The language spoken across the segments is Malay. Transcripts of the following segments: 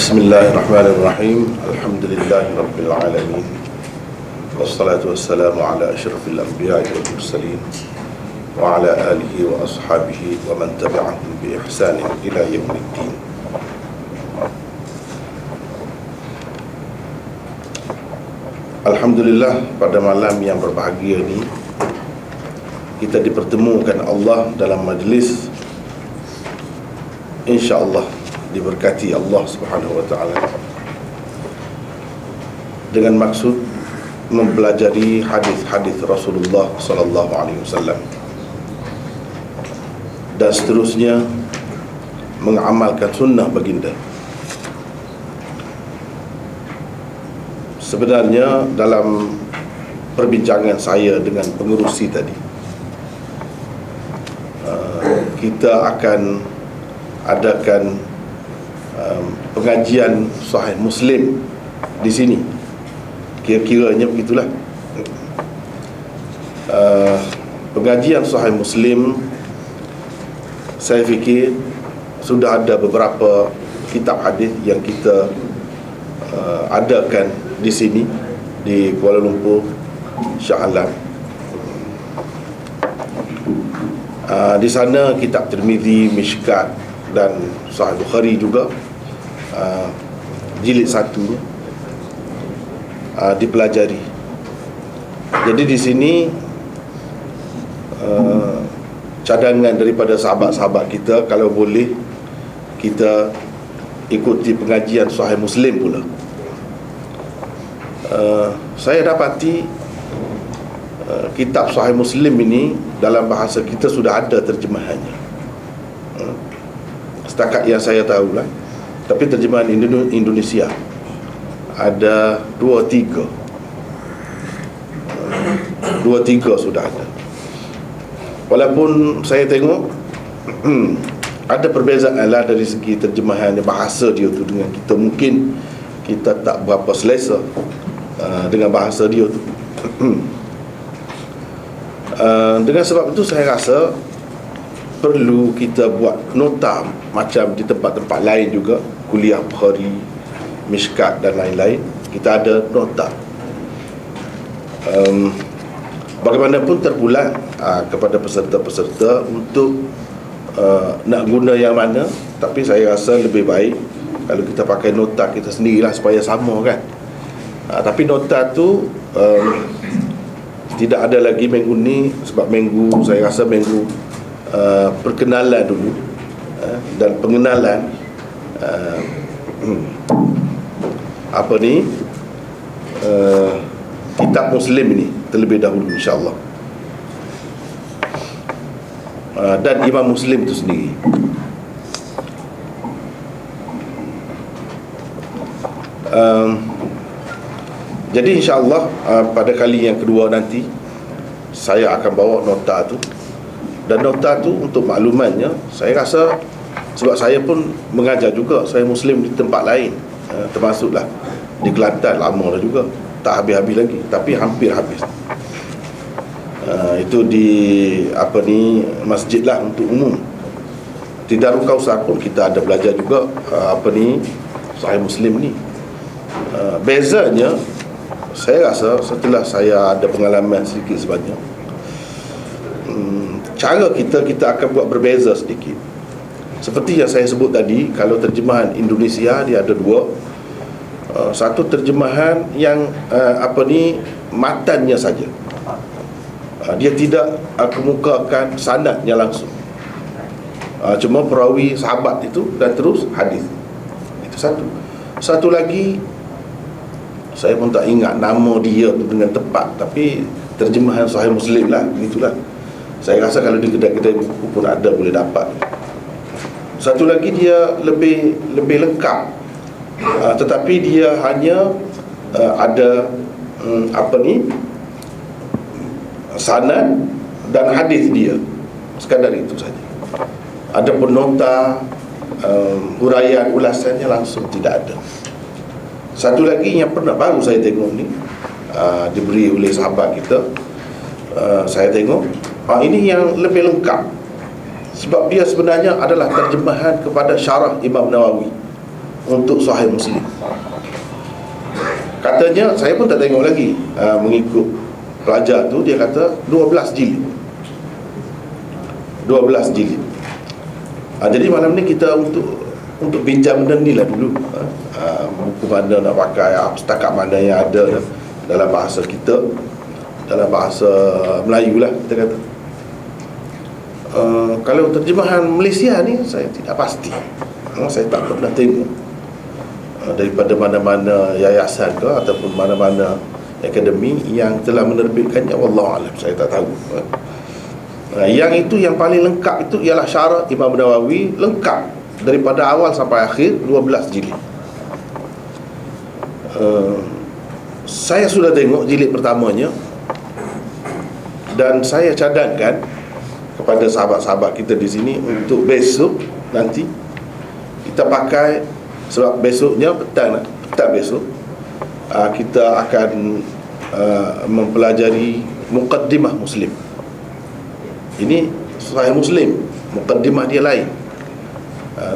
Bismillahirrahmanirrahim. Alhamdulillahirabbil alamin. Wassalatu wassalamu ala asyrafil anbiya'i wal mursalin wa ala alihi wa ashabihi wa man tabi'ahum bi ihsanin ila yaumiddin. Alhamdulillah, pada malam yang berbahagia ini kita dipertemukan Allah dalam majlis insya-Allah diberkati Allah Subhanahu wa taala dengan maksud mempelajari hadis-hadis Rasulullah sallallahu alaihi wasallam dan seterusnya mengamalkan sunnah baginda. Sebenarnya dalam perbincangan saya dengan pengerusi tadi, kita akan adakan pengajian Sahih Muslim di sini. Kira-kiranya begitulah. Pengajian Sahih Muslim, saya fikir sudah ada beberapa kitab hadis yang kita adakan di sini di Kuala Lumpur, Shah Alam. Di sana kitab Tirmizi, Mishkat dan Sahih Bukhari juga jilid 1 dipelajari. Jadi di sini cadangan daripada sahabat-sahabat kita, kalau boleh kita ikuti pengajian Sahih Muslim pula. Saya dapati kitab Sahih Muslim ini dalam bahasa kita sudah ada terjemahannya, setakat yang saya tahulah. Tapi terjemahan Indonesia ada 2-3 sudah ada. Walaupun saya tengok ada perbezaan lah dari segi terjemahan bahasa dia tu dengan kita. Mungkin kita tak berapa selesa dengan bahasa dia tu. Dengan sebab itu saya rasa perlu kita buat nota macam di tempat-tempat lain juga, kuliah Bukhari, Mishkat dan lain-lain. Kita ada nota. Bagaimanapun terpulang kepada peserta-peserta untuk nak guna yang mana. Tapi saya rasa lebih baik kalau kita pakai nota kita sendirilah supaya sama kan. Tapi nota tu tidak ada lagi minggu ni, sebab minggu, saya rasa minggu perkenalan dulu dan pengenalan kitab Muslim ini terlebih dahulu insya-Allah, dan Imam Muslim itu sendiri. Jadi insya-Allah pada kali yang kedua nanti saya akan bawa nota tu. Dan nota tu untuk maklumannya, saya rasa sebab saya pun mengajar juga Sahih Muslim di tempat lain, termasuklah di Kelantan, lama dah juga, tak habis-habis lagi, tapi hampir habis. Itu di masjid lah untuk umum. Di Darul Kausar pun kita ada belajar juga Sahih Muslim ni. Bezanya saya rasa setelah saya ada pengalaman sedikit sebanyak, cara kita akan buat berbeza sedikit. Seperti yang saya sebut tadi, kalau terjemahan Indonesia dia ada 2. Satu terjemahan yang matannya saja, dia tidak kemukakan sanadnya langsung, cuma perawi sahabat itu dan terus hadis. Itu satu lagi, saya pun tak ingat nama dia dengan tepat, tapi terjemahan Sahih Muslim lah, begitulah. Saya rasa kalau di kedai-kedai buku pun ada, boleh dapat. Satu lagi dia lebih lengkap, tetapi dia hanya ada sanad dan hadis dia, sekadar itu saja. Ada pun nota, huraian, ulasannya langsung tidak ada. Satu lagi yang pernah baru saya tengok ni, diberi oleh sahabat kita, saya tengok ini yang lebih lengkap, sebab dia sebenarnya adalah terjemahan kepada syarah Imam Nawawi. untuk Sahih Muslim. Katanya, saya pun tak tengok lagi, mengikut pelajar tu, dia kata 12 jilid. 12 jilid. Jadi malam ni kita untuk pinjam benda ni lah dulu, buku mana nak pakai, setakat mana yang ada dalam bahasa kita, dalam bahasa Melayu lah kita kata. Kalau terjemahan Malaysia ni saya tidak pasti, saya tak pernah tengok daripada mana-mana yayasan ke ataupun mana-mana akademi yang telah menerbitkannya. Wallahualam, saya tak tahu. Yang itu yang paling lengkap itu ialah Syarah Imam Nawawi, lengkap daripada awal sampai akhir, 12 jilid. Saya sudah tengok jilid pertamanya, dan saya cadangkan kepada sahabat-sahabat kita di sini untuk besok nanti kita pakai, sebab besoknya petang besok kita akan mempelajari Muqaddimah Muslim. Ini Sahih Muslim, Muqaddimah dia lain,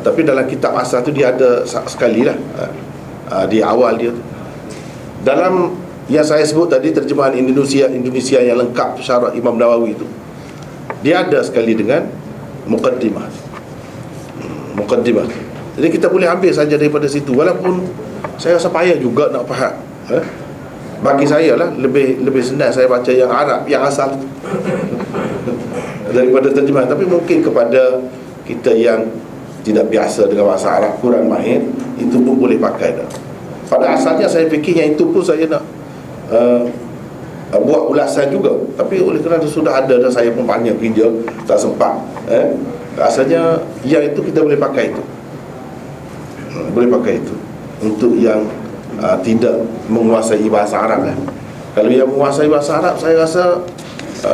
tapi dalam kitab asal tu dia ada sekali lah, di awal dia tu. Dalam yang saya sebut tadi, terjemahan Indonesia yang lengkap Syarah Imam Nawawi itu, dia ada sekali dengan Muqaddimah. Muqaddimah. Jadi kita boleh ambil saja daripada situ, walaupun saya rasa payah juga nak faham. Bagi saya lah lebih senang saya baca yang Arab, yang asal daripada terjemahan. Tapi mungkin kepada kita yang tidak biasa dengan bahasa Arab, kurang mahir, itu pun boleh pakai dah. Pada asalnya saya fikir yang itu pun saya nak buat ulasan juga, tapi oleh kerana sudah ada dan saya pun banyak kerja, tak sempat. Asalnya yang itu kita boleh pakai itu, boleh pakai itu untuk yang tidak menguasai bahasa Arab lah. Kalau yang menguasai bahasa Arab, saya rasa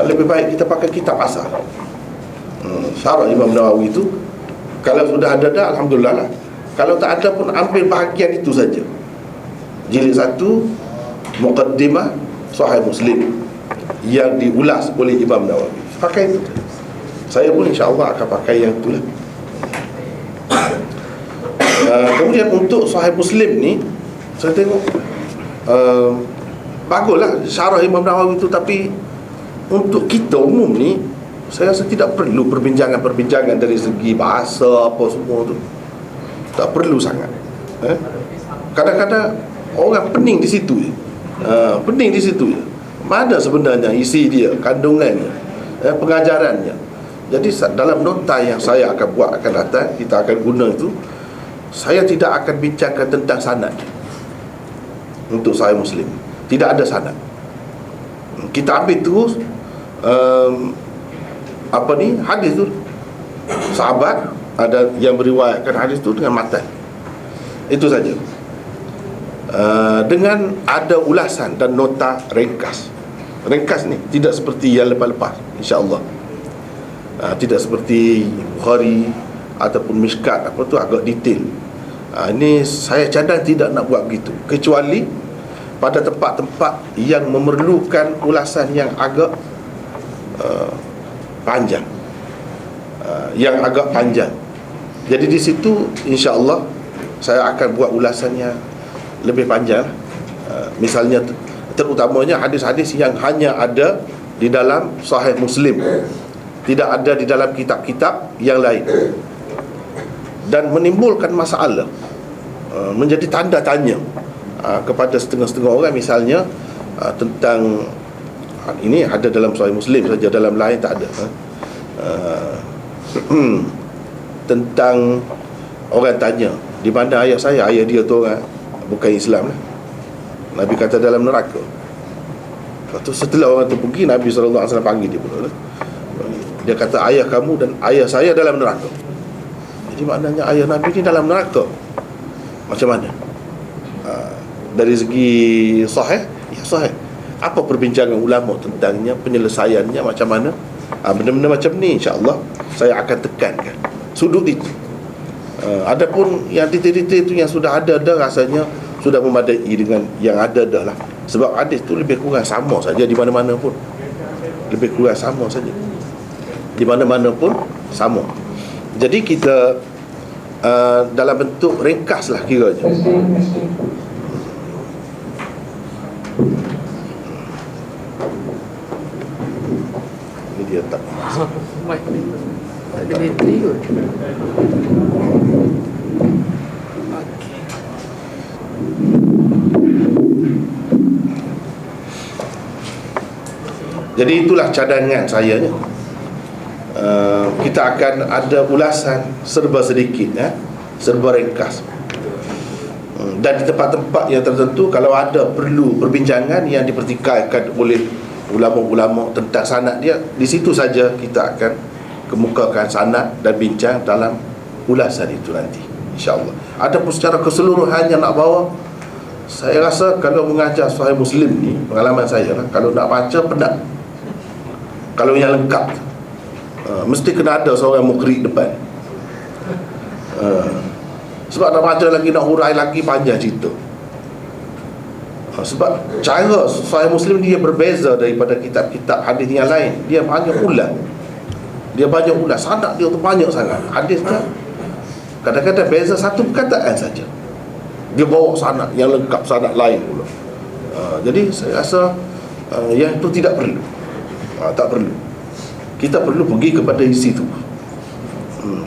lebih baik kita pakai kitab asal. Syarah Imam Nawawi itu, kalau sudah ada dah, alhamdulillah lah. Kalau tak ada pun ambil bahagian itu saja. Jilid 1 Muqaddimah Sahih Muslim yang diulas oleh Imam Nawawi, pakai itu. Saya pun insya-Allah akan pakai yang itulah. Kemudian untuk Sahih Muslim ni, saya tengok baguslah Syarah Imam Nawawi itu, tapi untuk kita umum ni, saya rasa tidak perlu perbincangan dari segi bahasa apa semua tu, tak perlu sangat. Kadang-kadang orang pening di situ je. Pening di situ je. Mana sebenarnya isi dia, kandungannya, pengajarannya. Jadi dalam nota yang saya akan buat akan datang, kita akan guna itu, saya tidak akan bincangkan tentang sanad. Untuk Sahih Muslim tidak ada sanad. Kita ambil terus hadis tu, sahabat ada yang meriwayatkan hadis tu dengan matan, itu saja. Dengan ada ulasan dan nota ringkas ni, tidak seperti yang lepas-lepas, insya-Allah. Tidak seperti Bukhari ataupun Mishkat, apa tu agak detail. Ini saya cadang tidak nak buat begitu, kecuali pada tempat-tempat yang memerlukan ulasan yang agak panjang, Jadi di situ insya-Allah saya akan buat ulasannya lebih panjang. Misalnya terutamanya hadis-hadis yang hanya ada di dalam Sahih Muslim, tidak ada di dalam kitab-kitab yang lain, dan menimbulkan masalah, menjadi tanda tanya kepada setengah-setengah orang. Misalnya tentang ini ada dalam Sahih Muslim saja, dalam lain tak ada. Tentang orang tanya, di mana ayah saya? Ayah dia tu orang bukan Islam lah. Nabi kata dalam neraka. Lepas tu setelah orang tu pergi, Nabi SAW panggil dia pula. Dia kata ayah kamu dan ayah saya dalam neraka. Jadi maknanya ayah Nabi ni dalam neraka. Macam mana? Dari segi sahih, ya sahih. Apa perbincangan ulama tentangnya, penyelesaiannya macam mana? Benda-benda macam ni insya-Allah saya akan tekankan sudut itu. Adapun yang detail-detail itu yang sudah ada dah, rasanya sudah memadai dengan yang ada dah lah. Sebab hadis tu lebih kurang sama saja di mana-mana pun. Lebih kurang sama saja di mana-mana pun sama. Jadi kita dalam bentuk ringkas lah kiranya. Ini dia tak Mic ni tak ada bateri kot. Jadi itulah cadangan saya ni. Kita akan ada ulasan serba sedikit, serba ringkas. Dan di tempat-tempat yang tertentu, kalau ada perlu perbincangan yang dipertikaikan oleh ulama-ulama tentang sanad dia, di situ saja kita akan kemukakan sanad dan bincang dalam ulasan itu nanti, insya-Allah. Adapun secara keseluruhan yang nak bawa, saya rasa kalau mengajar Sahih Muslim ni, pengalaman saya lah, kalau nak baca penat. Kalau yang lengkap, mesti kena ada seorang mukri depan. Sebab nak baca lagi, nak hurai lagi, panjang cerita. Sebab cara Sahih Muslim dia berbeza daripada kitab-kitab hadis yang lain. Dia banyak ulang. Sanad dia tu banyak sangat. Hadis dia kadang-kadang beza satu perkataan saja, dia bawa sanad yang lengkap, sanad lain pula. Jadi saya rasa yang itu tidak perlu. Tak perlu. Kita perlu pergi kepada isi itu.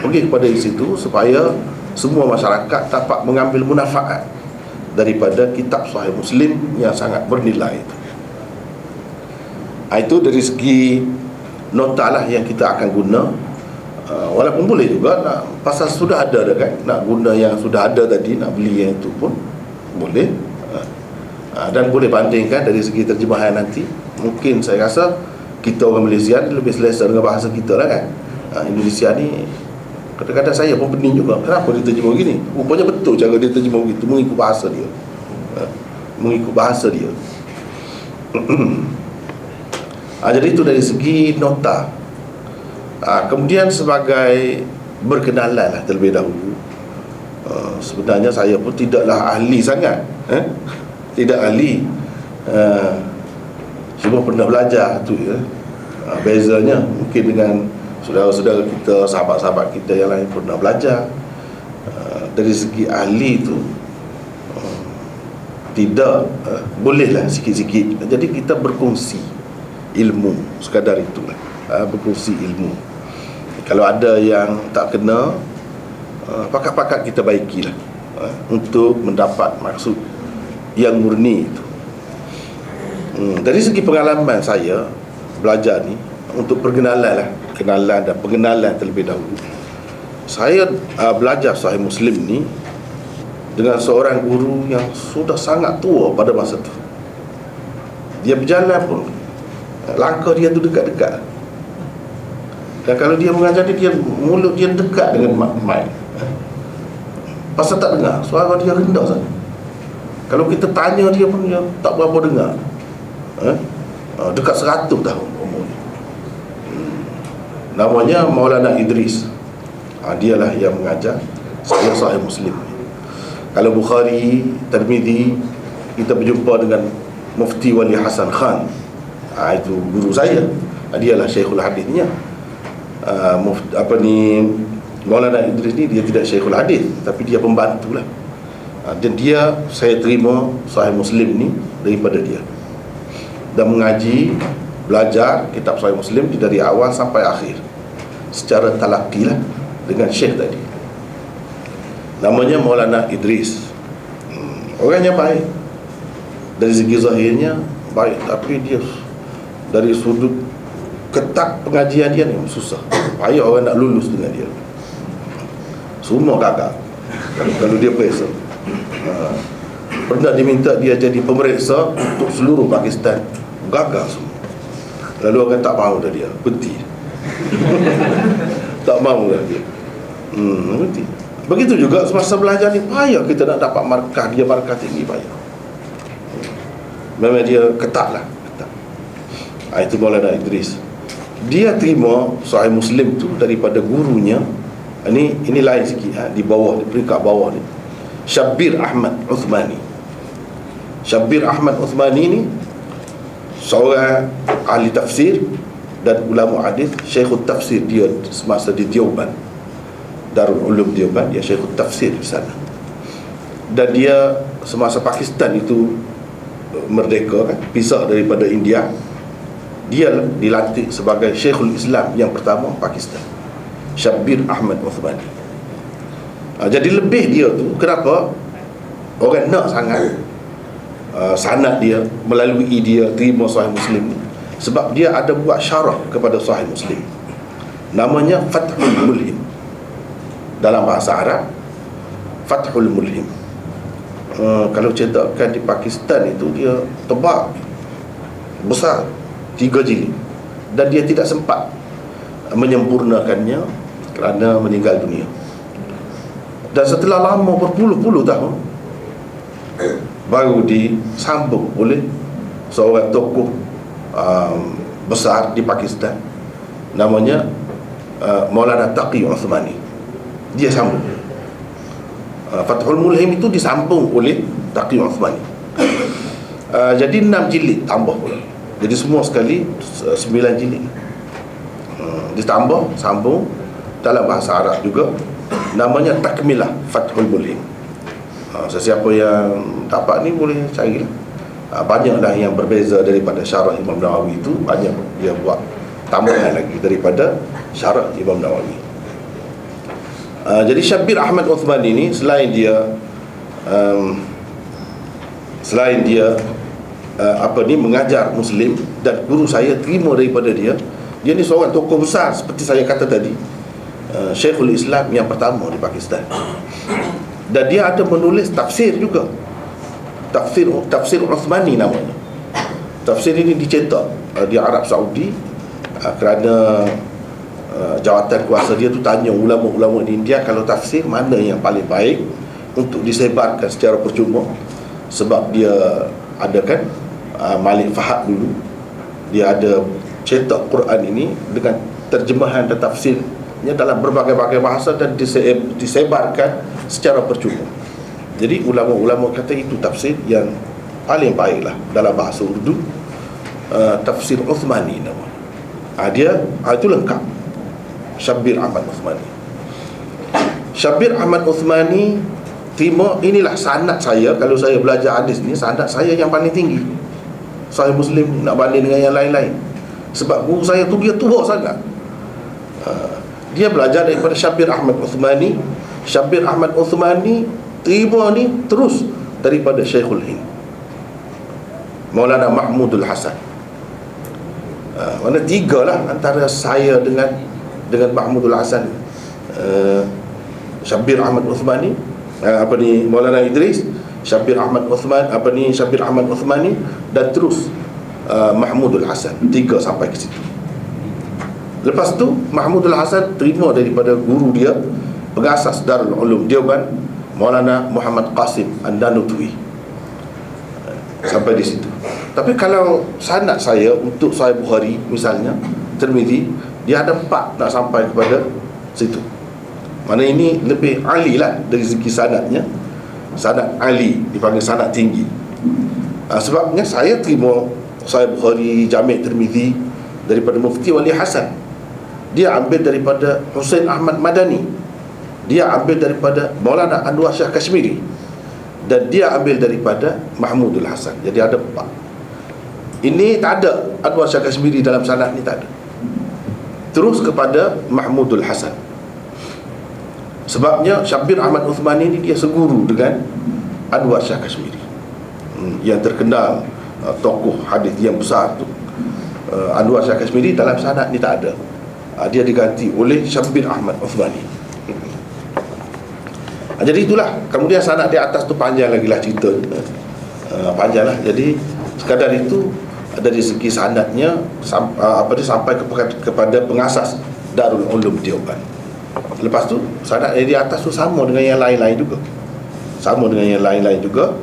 Pergi kepada isi itu supaya semua masyarakat dapat mengambil manfaat daripada kitab Sahih Muslim yang sangat bernilai itu. Itu dari segi nota lah yang kita akan guna. Walaupun boleh juga nak, pasal sudah ada dah kan, nak guna yang sudah ada tadi, nak beli yang itu pun boleh. Dan boleh bandingkan dari segi terjemahan nanti. Mungkin saya rasa kita orang Malaysia lebih selesa dengan bahasa kita lah kan. Indonesia ni kadang-kadang saya pun pening juga, kenapa dia terjemah gini. Rupanya betul cara dia terjemah begitu, mengikut bahasa dia. Mengikut bahasa dia. Jadi itu dari segi nota. Kemudian sebagai berkenalan lah terlebih dahulu. Sebenarnya saya pun tidaklah ahli sangat, tidak ahli. Cuma pernah belajar tu ya. Bezanya mungkin dengan saudara-saudara kita, sahabat-sahabat kita yang lain pernah belajar. Dari segi ahli tu tidak, bolehlah sikit-sikit. Jadi kita berkongsi ilmu, sekadar itulah. Berkongsi ilmu. Kalau ada yang tak kena, pakat-pakat kita baikilah, untuk mendapat maksud yang murni itu. Dari segi pengalaman saya belajar ni, untuk perkenalan lah, kenalan dan pengenalan terlebih dahulu. Saya belajar Sahih Muslim ni dengan seorang guru yang sudah sangat tua pada masa tu. Dia berjalan pun langkah dia tu dekat-dekat. Dan kalau dia mengajar dia mulut dia dekat dengan mic. Pasal tak dengar, suara dia rendah sangat. Kalau kita tanya dia pun dia tak berapa dengar. Dekat 100 tahun umurnya. Namanya Maulana Idris. Dialah yang mengajar saya Sahih Muslim. Kalau Bukhari, Tirmizi, kita berjumpa dengan Mufti Wali Hasan Khan. Itu guru saya. Dialah Syekhul Hadisnya. Maulana Idris ni dia tidak Syekhul Hadis, tapi dia pembantu lah. Dan dia, saya terima Sahih Muslim ni daripada dia, dan mengaji, belajar kitab Sahih Muslim dari awal sampai akhir secara talaqi lah dengan syekh tadi. Namanya Maulana Idris. Orangnya baik, dari segi zahirnya baik, tapi dia dari sudut ketat pengajian dia ni susah. Payah orang nak lulus dengan dia. Semua gagal kalau dia periksa. Pernah diminta dia jadi pemeriksa untuk seluruh Pakistan, gagal semua. Lalu orang tak mahu dah dia, berhenti. Tak mahu dah dia, berhenti. Begitu juga semasa belajar ni, payah kita nak dapat markah dia, markah tinggi payah. Memang dia ketat lah, ketat. Itu Maulana Idris. Dia terima Sahih Muslim tu daripada gurunya. Ini lain sikit, di bawah, di peringkat bawah ni, Syabbir Ahmad Uthmani. Syabbir Ahmad Uthmani ni seorang ahli tafsir dan ulama hadis, Syekhul Tafsir dia semasa di Deoban. Darul Ulum Deoband, dia Syekhul Tafsir di sana. Dan dia semasa Pakistan itu merdeka kan, pisah daripada India, dia dilantik sebagai Syekhul Islam yang pertama Pakistan, Syabbir Ahmad Uthmani. Jadi lebih dia tu, kenapa orang nak sangat sanad dia, melalui dia terima Sahih Muslim ni? Sebab dia ada buat syarah kepada Sahih Muslim, namanya Fathul Mulhim. Dalam bahasa Arab, Fathul Mulhim. Kalau cetakan di Pakistan itu, dia tebal, besar, 3 jilid, dan dia tidak sempat menyempurnakannya kerana meninggal dunia. Dan setelah lama berpuluh-puluh tahun, baru disambung oleh seorang tokoh besar di Pakistan, namanya Maulana Taqi Uthmani. Dia sambung. Fathul Mulhim itu disambung oleh Taqi Uthmani. Jadi 6 jilid tambah pula. Jadi semua sekali 9 jilid. Ditambah, sambung dalam bahasa Arab juga, namanya Takmilah Fathul Mulhim. Sesiapa yang dapat ni boleh carilah. Banyaklah yang berbeza daripada syarah Imam Nawawi itu, banyak dia buat tambahan lagi daripada syarah Imam Nawawi. Jadi Syabbir Ahmad Uthmani ini, selain dia mengajar Muslim, dan guru saya terima daripada dia ni seorang tokoh besar seperti saya kata tadi, Syekhul Islam yang pertama di Pakistan. Dan dia ada menulis tafsir juga, Tafsir Uthmani namanya. Tafsir ini dicetak di Arab Saudi, kerana jawatan kuasa dia tu tanya ulama-ulama di India, kalau tafsir mana yang paling baik untuk disebarkan secara percuma. Sebab dia ada kan Malik Fahad dulu, dia ada cetak Quran ini dengan terjemahan dan tafsirnya dalam berbagai-bagai bahasa dan disebarkan secara percuma. Jadi ulama-ulama kata itu tafsir yang paling baiklah dalam bahasa Urdu, Tafsir Uthmani nama. Dia itu lengkap, Syabbir Ahmad Uthmani. Syabbir Ahmad Uthmani terima, inilah sanad saya. Kalau saya belajar hadis ni, sanad saya yang paling tinggi, Sahih Muslim nak banding dengan yang lain-lain. Sebab guru saya tu dia tua sangat. Dia belajar daripada Syabbir Ahmad Uthmani. Syabbir Ahmad Uthmani terima ni terus daripada Syekhul Hind, Maulana Mahmudul Hasan. Mana 3 lah antara saya dengan Mahmudul Hasan. Syabbir Ahmad Uthmani, Maulana Idris, Syabbir Ahmad Uthmani, dan terus Mahmudul Hasan. 3 sampai ke situ. Lepas tu Mahmudul Hasan terima daripada guru dia, pengasas Darul Ulum Deoband, Maulana Muhammad Qasim An-Nanutwi. Sampai di situ. Tapi kalau sanad saya untuk Sahih Bukhari misalnya, Tirmizi, dia ada 4 nak sampai kepada situ. Mana ini lebih ali lah dari segi sanadnya. Sanad ali, dipanggil sanad tinggi. Sebabnya saya terima Sahih Bukhari, Jami' Tirmizi daripada Mufti Wali Hasan. Dia ambil daripada Husain Ahmad Madani. Dia ambil daripada Maulana Anwar Shah Kashmiri. Dan dia ambil daripada Mahmudul Hasan. Jadi ada 4. Ini tak ada Anwar Shah Kashmiri dalam sanad ni, tak ada. Terus kepada Mahmudul Hasan. Sebabnya Syabbir Ahmad Uthmani ni dia seguru dengan Anwar Shah Kashmiri, yang terkenal tokoh hadis yang besar tu. Anwar Shah Kashmiri dalam sanad ni tak ada. Dia diganti oleh Syabbir Ahmad Uthmani. Jadi itulah. Kemudian sanad di atas tu panjang lagi lah cerita, panjang lah. Jadi sekadar itu dari segi sanadnya sampai kepada pengasas Darul Ulum Deoband. Lepas tu sanad di atas tu sama dengan yang lain-lain juga.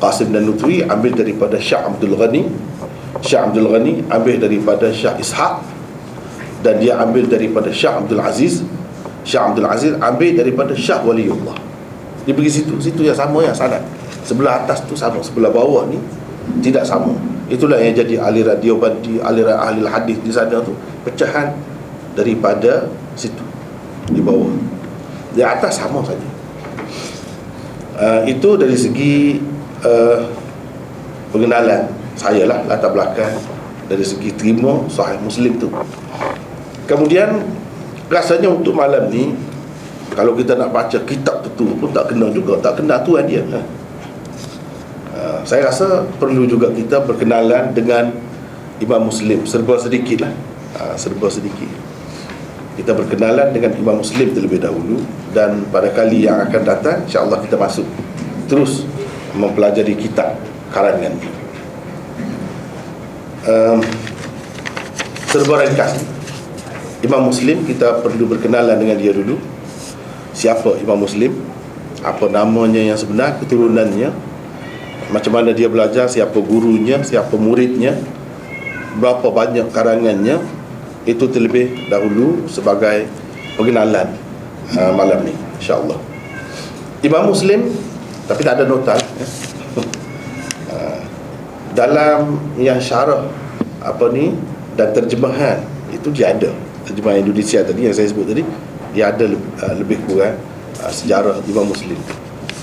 Qasim dan Nutwi ambil daripada Syah Abdul Ghani. Syah Abdul Ghani ambil daripada Syah Ishaq, dan dia ambil daripada Syah Abdul Aziz. Syah Abdul Aziz ambil daripada Syah Waliullah. Dia pergi situ yang sama, yang sanad. Sebelah atas tu sama, sebelah bawah ni tidak sama. Itulah yang jadi aliran Deobandi, aliran ahli hadis di sana tu, pecahan daripada situ di bawah. di atas sama saja. Itu dari segi pengenalan saya lah, latar belakang dari segi terima Sahih Muslim tu. Kemudian rasanya untuk malam ni, kalau kita nak baca kitab tu pun tak kena juga, tak kena tu dia. Saya rasa perlu juga kita berkenalan dengan Imam Muslim serba sedikit lah, serba sedikit. Kita berkenalan dengan Imam Muslim terlebih dahulu, dan pada kali yang akan datang insya-Allah kita masuk terus mempelajari kitab karangan ini. Serba ringkas, Imam Muslim kita perlu berkenalan dengan dia dulu. Siapa Imam Muslim, apa namanya yang sebenar, keturunannya, macam mana dia belajar, siapa gurunya, siapa muridnya, berapa banyak karangannya. Itu terlebih dahulu sebagai pengenalan malam ni, insya-Allah. Imam Muslim, tapi tak ada nota dalam yang syarah dan terjemahan itu dia ada. Terjemahan Indonesia tadi yang saya sebut tadi, dia ada lebih kurang sejarah Imam Muslim.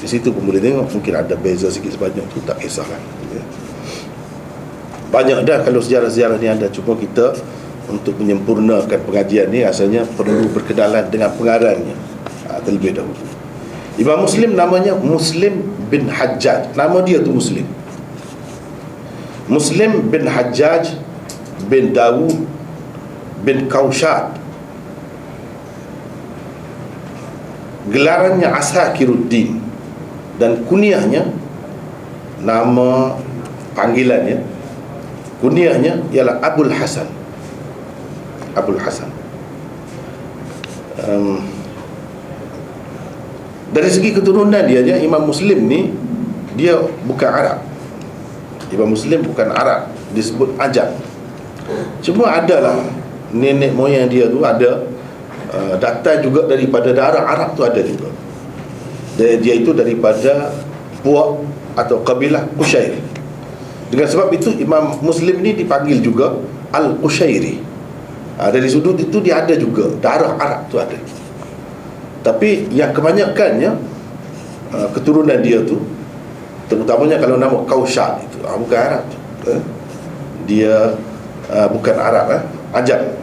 Di situ pun boleh tengok, mungkin ada beza sikit sebanyak tu, tak kisahlah. Banyak dah kalau sejarah-sejarah ni ada, cuma kita untuk menyempurnakan pengajian ni rasanya perlu berkenalan dengan pengarangnya terlebih dahulu. Imam Muslim namanya Muslim bin Hajjaj. Nama dia tu Muslim. Muslim bin Hajjaj bin Dawud bin Kaushad. Gelarannya Asakiruddin, dan kunyahnya, nama panggilannya, kunyahnya ialah Abul Hasan. Abul Hasan. Dari segi keturunan dia, Imam Muslim ni dia bukan Arab. Imam Muslim bukan Arab, disebut Ajam. Cuma adalah nenek moyang dia tu ada datang juga daripada darah Arab tu, ada juga. Dia itu daripada puak atau kabilah Qushairi. Dengan sebab itu Imam Muslim ni dipanggil juga Al-Qushairi. Dari sudut itu dia ada juga darah Arab tu ada. Tapi yang kebanyakannya keturunan dia tu, terutamanya kalau nama Kaushad itu bukan Arab tu. Dia bukan Arab, Ajam.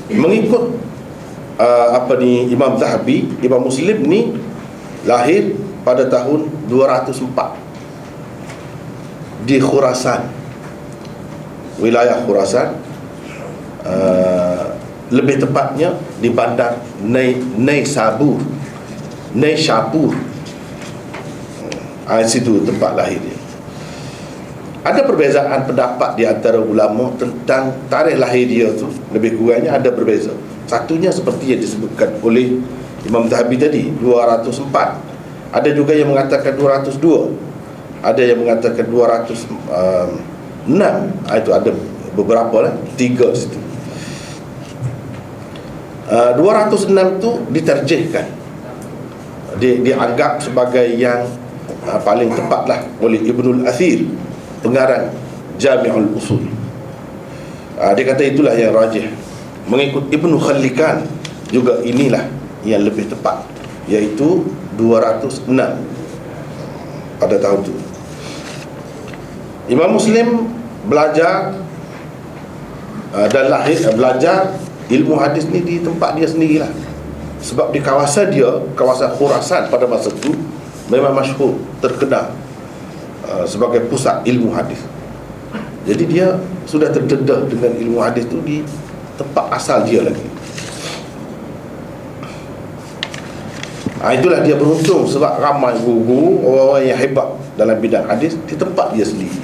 Mengikut Imam Zahabi, Imam Muslim ni lahir pada tahun 204 di Khurasan, wilayah Khurasan, lebih tepatnya di bandar Naisabur. Situ tempat lahir dia. Ada perbezaan pendapat di antara ulama tentang tarikh lahir dia tu, lebih kurangnya ada berbeza. Satunya seperti yang disebutkan oleh Imam Zahabi tadi, 204. Ada juga yang mengatakan 202, ada yang mengatakan 206. Itu ada beberapa lah, 3 di situ. 206 tu diterjihkan, dianggap sebagai yang paling tepat lah oleh Ibnul Athir, pengarang Jami'ul Usul. Dia kata itulah yang rajih. Mengikut Ibnu Khallikan juga inilah yang lebih tepat, iaitu 206 pada tahun itu. Imam Muslim belajar dan lahir belajar ilmu hadis ni di tempat dia sendirilah. Sebab di kawasan dia, kawasan Khurasan pada masa itu memang masyhur, terkenal sebagai pusat ilmu hadis. Jadi dia sudah terdedah dengan ilmu hadis tu di tempat asal dia lagi. Itulah dia beruntung, sebab ramai guru-guru, orang-orang yang hebat dalam bidang hadis di tempat dia sendiri.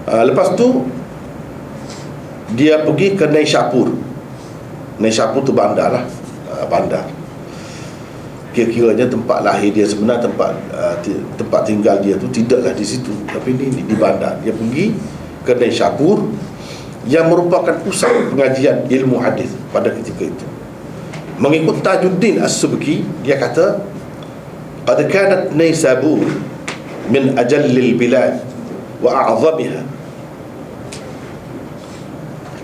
Lepas tu dia pergi ke Naisapur. Naisapur tu bandar lah, bandar. Kira-kiranya tempat lahir dia sebenar, tempat tinggal dia tu tidaklah di situ, tapi ini di bandar. Dia pergi ke Naisapur yang merupakan pusat pengajian ilmu hadis pada ketika itu. Mengikut Tajuddin As-Subki, dia kata, "Qad kanat Naisabur min ajallil bilad wa a'zamiha.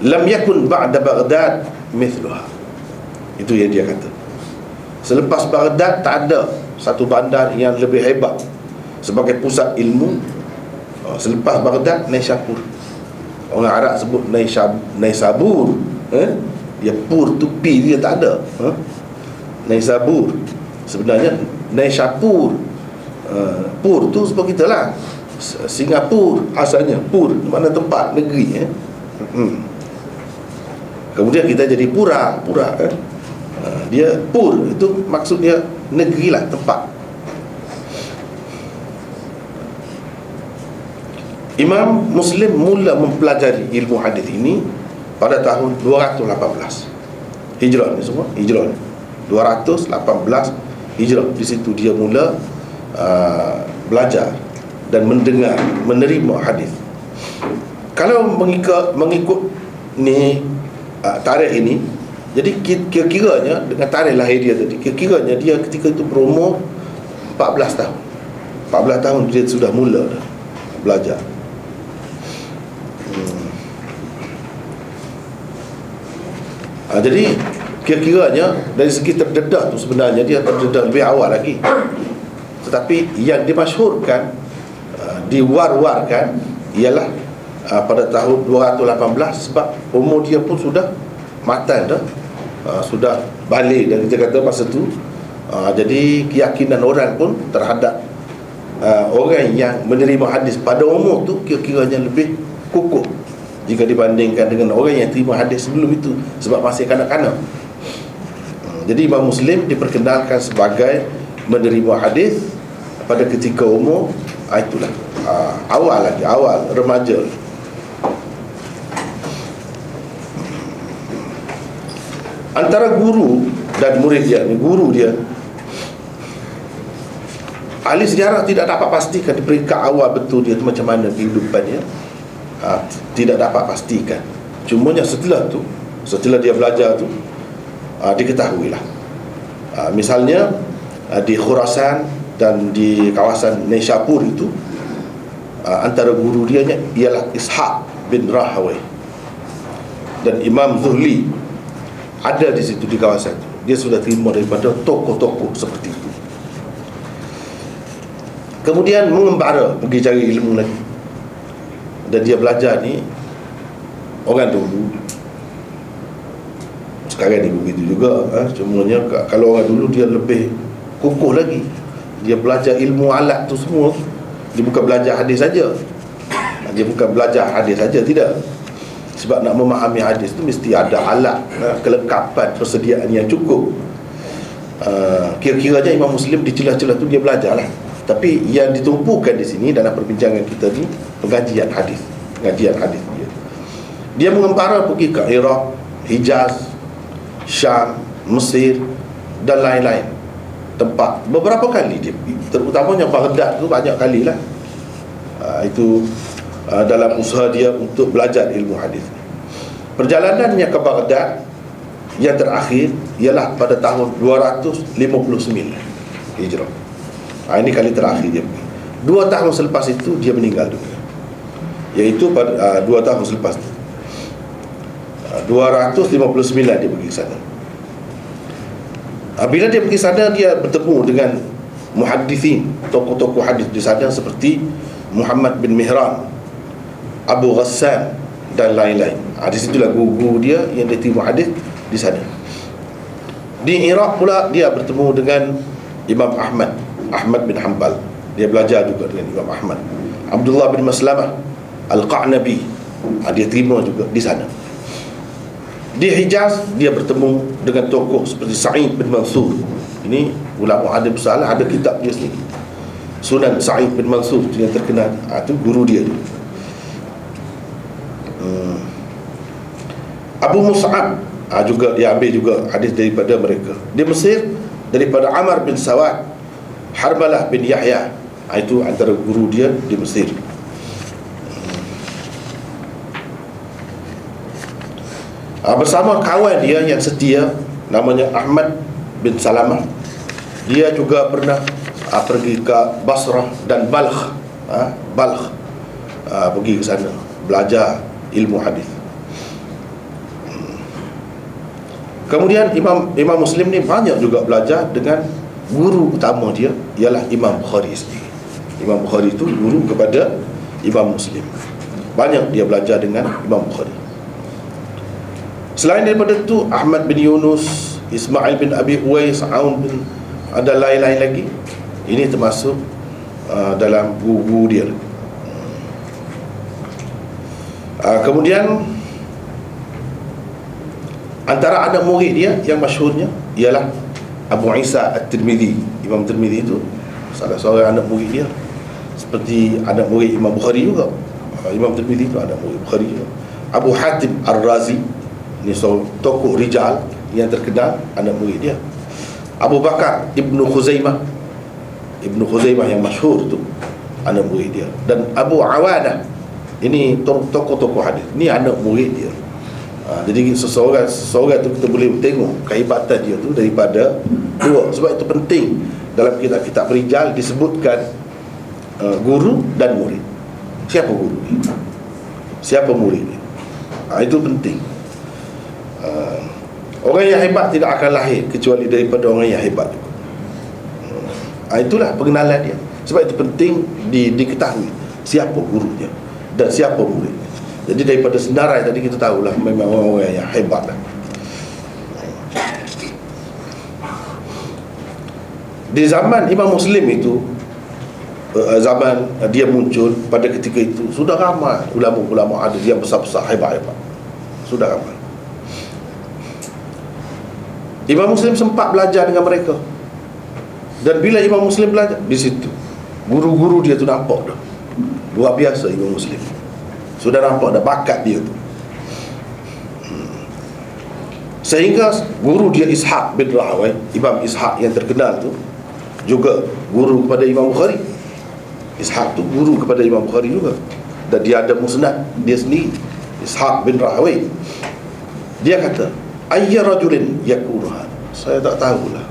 Lam yakun ba'da Baghdad mithluha. Itu yang dia kata. Selepas Baghdad tak ada satu bandar yang lebih hebat sebagai pusat ilmu. Selepas Baghdad, Naisapur. Orang Arab sebut Naisabur. Dia pur tu pi dia tak ada. Naisabur. Sebenarnya Naisapur. Pur tu sebab kita lah. Singapura asalnya pur, mana tempat, negeri. Kemudian kita jadi pura. Dia pur itu maksud dia negeri lah, tempat. Imam Muslim mula mempelajari ilmu hadis ini pada tahun 218 Hijrah. Ni semua Hijrah ni 218 Hijrah. Di situ dia mula belajar dan mendengar, menerima hadis. Kalau mengikut ni tarikh ini, jadi kira-kiranya dengan tarikh lahir dia tadi, kira-kiranya dia ketika itu berumur 14 tahun. 14 tahun dia sudah mula dah belajar. Jadi kira-kiranya dari segi terdedah tu sebenarnya dia terdedah lebih awal lagi. Tetapi yang dimasyhurkan, diwar-warkan ialah pada tahun 218, sebab umur dia pun sudah matang dah, sudah balik dan kita kata masa tu. Jadi keyakinan orang pun terhadap orang yang menerima hadis pada umur tu kira-kiranya lebih kukuh jika dibandingkan dengan orang yang terima hadis sebelum itu, sebab masih kanak-kanak. Jadi Imam Muslim diperkenalkan sebagai menerima hadis pada ketika umur itulah awal remaja. Antara guru dan murid dia, guru dia, ahli sejarah tidak dapat pastikan di peringkat awal betul dia tu macam mana kehidupannya. Tidak dapat pastikan. Cumanya setelah dia belajar tu, diketahuilah. Misalnya di Khurasan dan di kawasan Naisapur itu, antara guru dia ialah Ishaq bin Rahawai dan Imam Zuhli ada di situ di kawasan itu. Dia sudah terima daripada tokoh-tokoh seperti itu. Kemudian mengembara pergi cari ilmu lagi, dan dia belajar ni orang dulu. Sekarang ni begitu juga. Cumanya kalau orang dulu dia lebih kukuh lagi. Dia belajar ilmu alat tu semua. Dia bukan belajar hadis saja. Dia bukan belajar hadis saja, tidak. Sebab nak memahami hadis tu mesti ada alat, kelengkapan, persediaan yang cukup. Kira-kiranya Imam Muslim di celah-celah tu dia belajar lah. Tapi yang ditumpukan di sini dalam perbincangan kita ni pengajian hadis dia. Dia mengembara pergi ke Iraq, Hijaz, Syam, Mesir dan lain-lain tempat. Beberapa kali dia pergi, terutamanya Baghdad tu banyak kali lah. Itu dalam usaha dia untuk belajar ilmu hadis. Perjalanannya ke Baghdad yang terakhir ialah pada tahun 259 Hijrah. Ini kali terakhir dia pergi. 2 tahun selepas itu dia meninggal dunia, iaitu pada 2 tahun selepas itu, 259 dia pergi ke sana. Bila dia pergi sana, dia bertemu dengan muhaddithin, tokoh-tokoh hadis di sana seperti Muhammad bin Mihran, Abu Ghassan dan lain-lain. Di situlah guru dia yang dia terima hadis di sana. Di Iraq pula dia bertemu dengan Imam Ahmad bin Hanbal. Dia belajar juga dengan Imam Ahmad. Abdullah bin Maslamah Al-Qa'nabi, dia terima juga di sana. Di Hijaz dia bertemu dengan tokoh seperti Sa'id bin Mansur. Ini ulama hadis besar lah, ada kitab dia sendiri, Sunan Sa'id bin Mansur yang terkenal. Itu guru dia. Abu Mus'ab juga dia ambil juga hadis daripada mereka. Di Mesir daripada Amr bin Sawad, Harmalah bin Yahya. Itu antara guru dia di Mesir. Bersama kawan dia yang setia namanya Ahmad bin Salamah. Dia juga pernah pergi ke Basrah dan Balkh. Pergi ke sana belajar ilmu hadis. Kemudian Imam Muslim ni banyak juga belajar dengan guru utama dia, ialah Imam Bukhari sendiri. Imam Bukhari itu guru kepada Imam Muslim. Banyak dia belajar dengan Imam Bukhari. Selain daripada itu, Ahmad bin Yunus, Ismail bin Abi Uwais, Aun bin, ada lain-lain lagi. Ini termasuk dalam guru dia. Kemudian antara anak murid dia yang masyhurnya ialah Abu Isa At-Tirmidzi. Imam Tirmidzi itu salah seorang anak murid dia, seperti anak murid Imam Bukhari juga. Imam Tirmidzi itu anak murid Bukhari juga. Abu Hatim Ar-Razi, ini seorang tokoh rijal yang terkenal, anak murid dia. Abu Bakar Ibnu Khuzaimah yang masyhur tu, anak murid dia. Dan Abu Awanah, ini tokoh-tokoh hadis, ni anak murid dia. Jadi seseorang tu kita boleh tengok kehebatan dia tu daripada dua. Sebab itu penting dalam kitab-kitab rijal disebutkan guru dan murid. Siapa guru ni? Siapa murid ni? Itu penting. Orang yang hebat tidak akan lahir kecuali daripada orang yang hebat. Itulah pengenalan dia. Sebab itu penting diketahui siapa gurunya dan siapa muridnya. Jadi daripada senarai tadi kita tahulah memang orang-orang yang hebat lah. Di zaman Imam Muslim itu, zaman dia muncul pada ketika itu, sudah ramai ulama-ulama ada yang besar-besar, hebat-hebat. Sudah ramai. Imam Muslim sempat belajar dengan mereka. Dan bila Imam Muslim belajar, di situ guru-guru dia tu nampak dah, luar biasa Imam Muslim. Sudah nampak dah bakat dia tu. Sehingga guru dia Ishaq bin Rahawai, Imam Ishaq yang terkenal tu, juga guru kepada Imam Bukhari. Ishaq tu guru kepada Imam Bukhari juga. Dan dia ada musnad dia sendiri, Ishaq bin Rahawai. Dia kata, ayya rajulin yakunuha, saya tak tahulah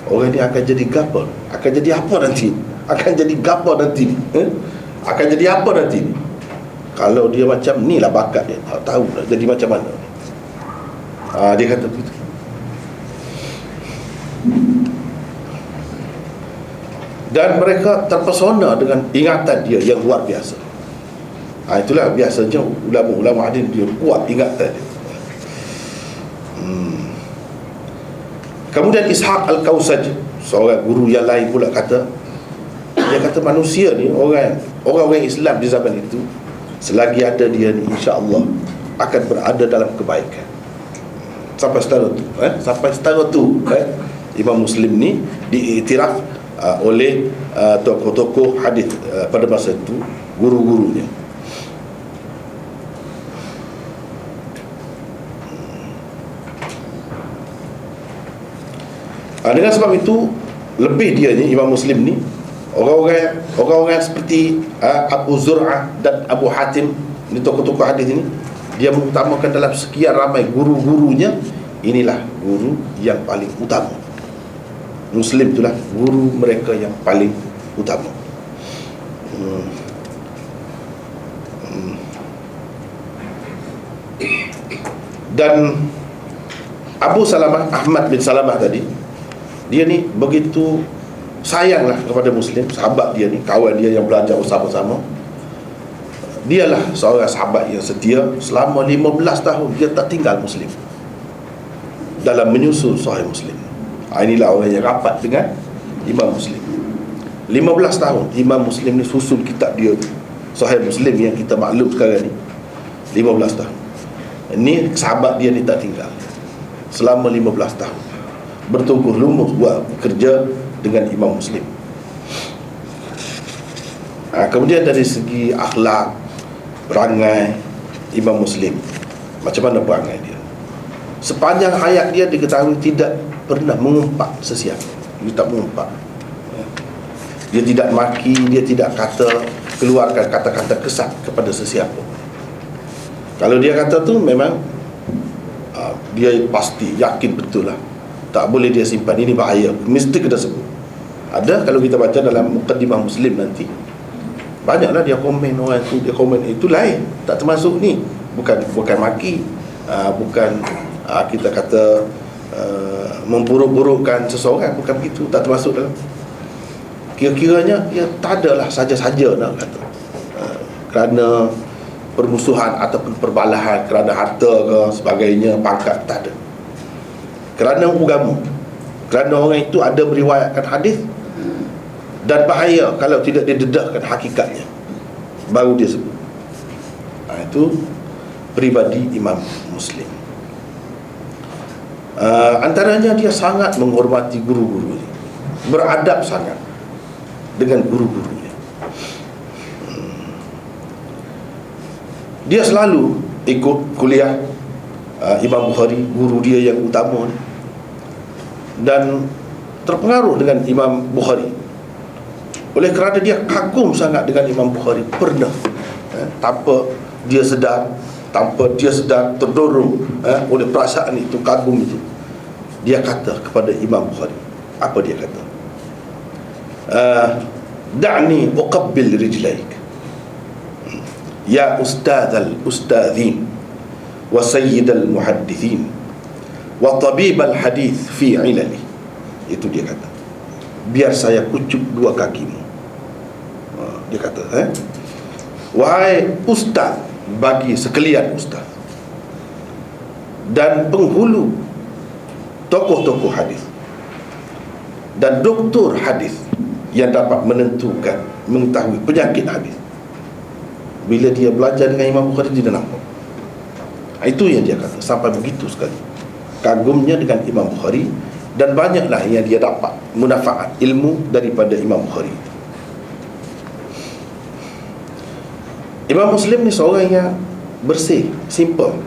orang ni akan jadi gapa, akan jadi apa nanti, akan jadi gapa nanti, akan jadi apa nanti. Kalau dia macam ni lah bakat dia, tak tahu lah jadi macam mana. Dia kata begitu. Dan mereka terpesona dengan ingatan dia yang luar biasa. Itulah biasanya ulama-ulama hadis, dia kuat ingatan dia. Kemudian Ishaq Al-Kausaj, seorang guru yang lain pula kata, dia kata manusia ni, orang-orang Islam di zaman itu, selagi ada dia ni, insya-Allah akan berada dalam kebaikan. Sampai setara tu, sampai setara tu, Imam Muslim ni diiktiraf oleh tokoh-tokoh hadis pada masa itu, guru-gurunya. Dengan sebab itu, lebih dia ni, Imam Muslim ni, orang-orang seperti Abu Zur'ah dan Abu Hatim, ini tokoh-tokoh hadis ini, dia mengutamakan dalam sekian ramai guru-gurunya, inilah guru yang paling utama. Muslim itulah guru mereka yang paling utama. Dan Abu Salamah, Ahmad bin Salamah tadi, dia ni begitu sayanglah kepada Muslim, sahabat dia ni, kawan dia yang belajar bersama-sama. Dialah seorang sahabat yang setia. Selama 15 tahun dia tak tinggal Muslim dalam menyusul Sahih Muslim. Inilah orang yang rapat dengan Imam Muslim. 15 tahun Imam Muslim ni susun kitab dia Sahih Muslim yang kita maklum sekarang ni. 15 tahun. Ini sahabat dia ni tak tinggal selama 15 tahun, bertumbuh lumus buat kerja dengan Imam Muslim. Kemudian dari segi akhlak, perangai Imam Muslim, macam mana perangai dia? Sepanjang hayat dia diketahui tidak pernah mengumpat sesiapa. Dia tak mengumpat. Dia tidak maki, dia tidak keluarkan kata-kata kesat kepada sesiapa. Kalau dia kata tu memang dia pasti, yakin betul lah, tak boleh dia simpan, ini bahaya, mesti kita sebut. Ada, kalau kita baca dalam Muqaddimah Muslim nanti, banyaklah dia komen orang tu, dia komen itu lain, tak termasuk ni, bukan maki, bukan kita kata memburuk-burukkan seseorang, bukan begitu, tak termasuk dalam. Kira-kiranya ya tak adalah saja-saja nak kata kerana permusuhan ataupun perbalahan, kerana harta ke sebagainya, pangkat, tak ada. Kerana agama, kerana orang itu ada meriwayatkan hadis, dan bahaya kalau tidak didedahkan hakikatnya baru dia sebut. Itu pribadi Imam Muslim. Antaranya dia sangat menghormati guru-gurunya, beradab sangat dengan guru-gurunya. Dia selalu ikut kuliah Imam Bukhari, guru dia yang utama, dan terpengaruh dengan Imam Bukhari. Oleh kerana dia kagum sangat dengan Imam Bukhari, pernah tanpa dia sedar terdorong oleh perasaan itu, kagum itu, dia kata kepada Imam Bukhari, apa dia kata? Da'ni uqabbil rijlaik ya ustadz al-ustadzin wa sayyid al-muhaddithin wa tabib al-hadith fi ilali. Itu dia kata, biar saya kucuk dua kakimu. Dia kata, wahai ustaz bagi sekalian ustaz dan penghulu tokoh-tokoh hadis dan doktor hadis yang dapat menentukan, mengetahui penyakit hadis. Bila dia belajar dengan Imam Bukhari, dia dah nampak. Itu yang dia kata, sampai begitu sekali kagumnya dengan Imam Bukhari, dan banyaklah yang dia dapat manfaat ilmu daripada Imam Bukhari. Imam Muslim ni seorang yang bersih, simple,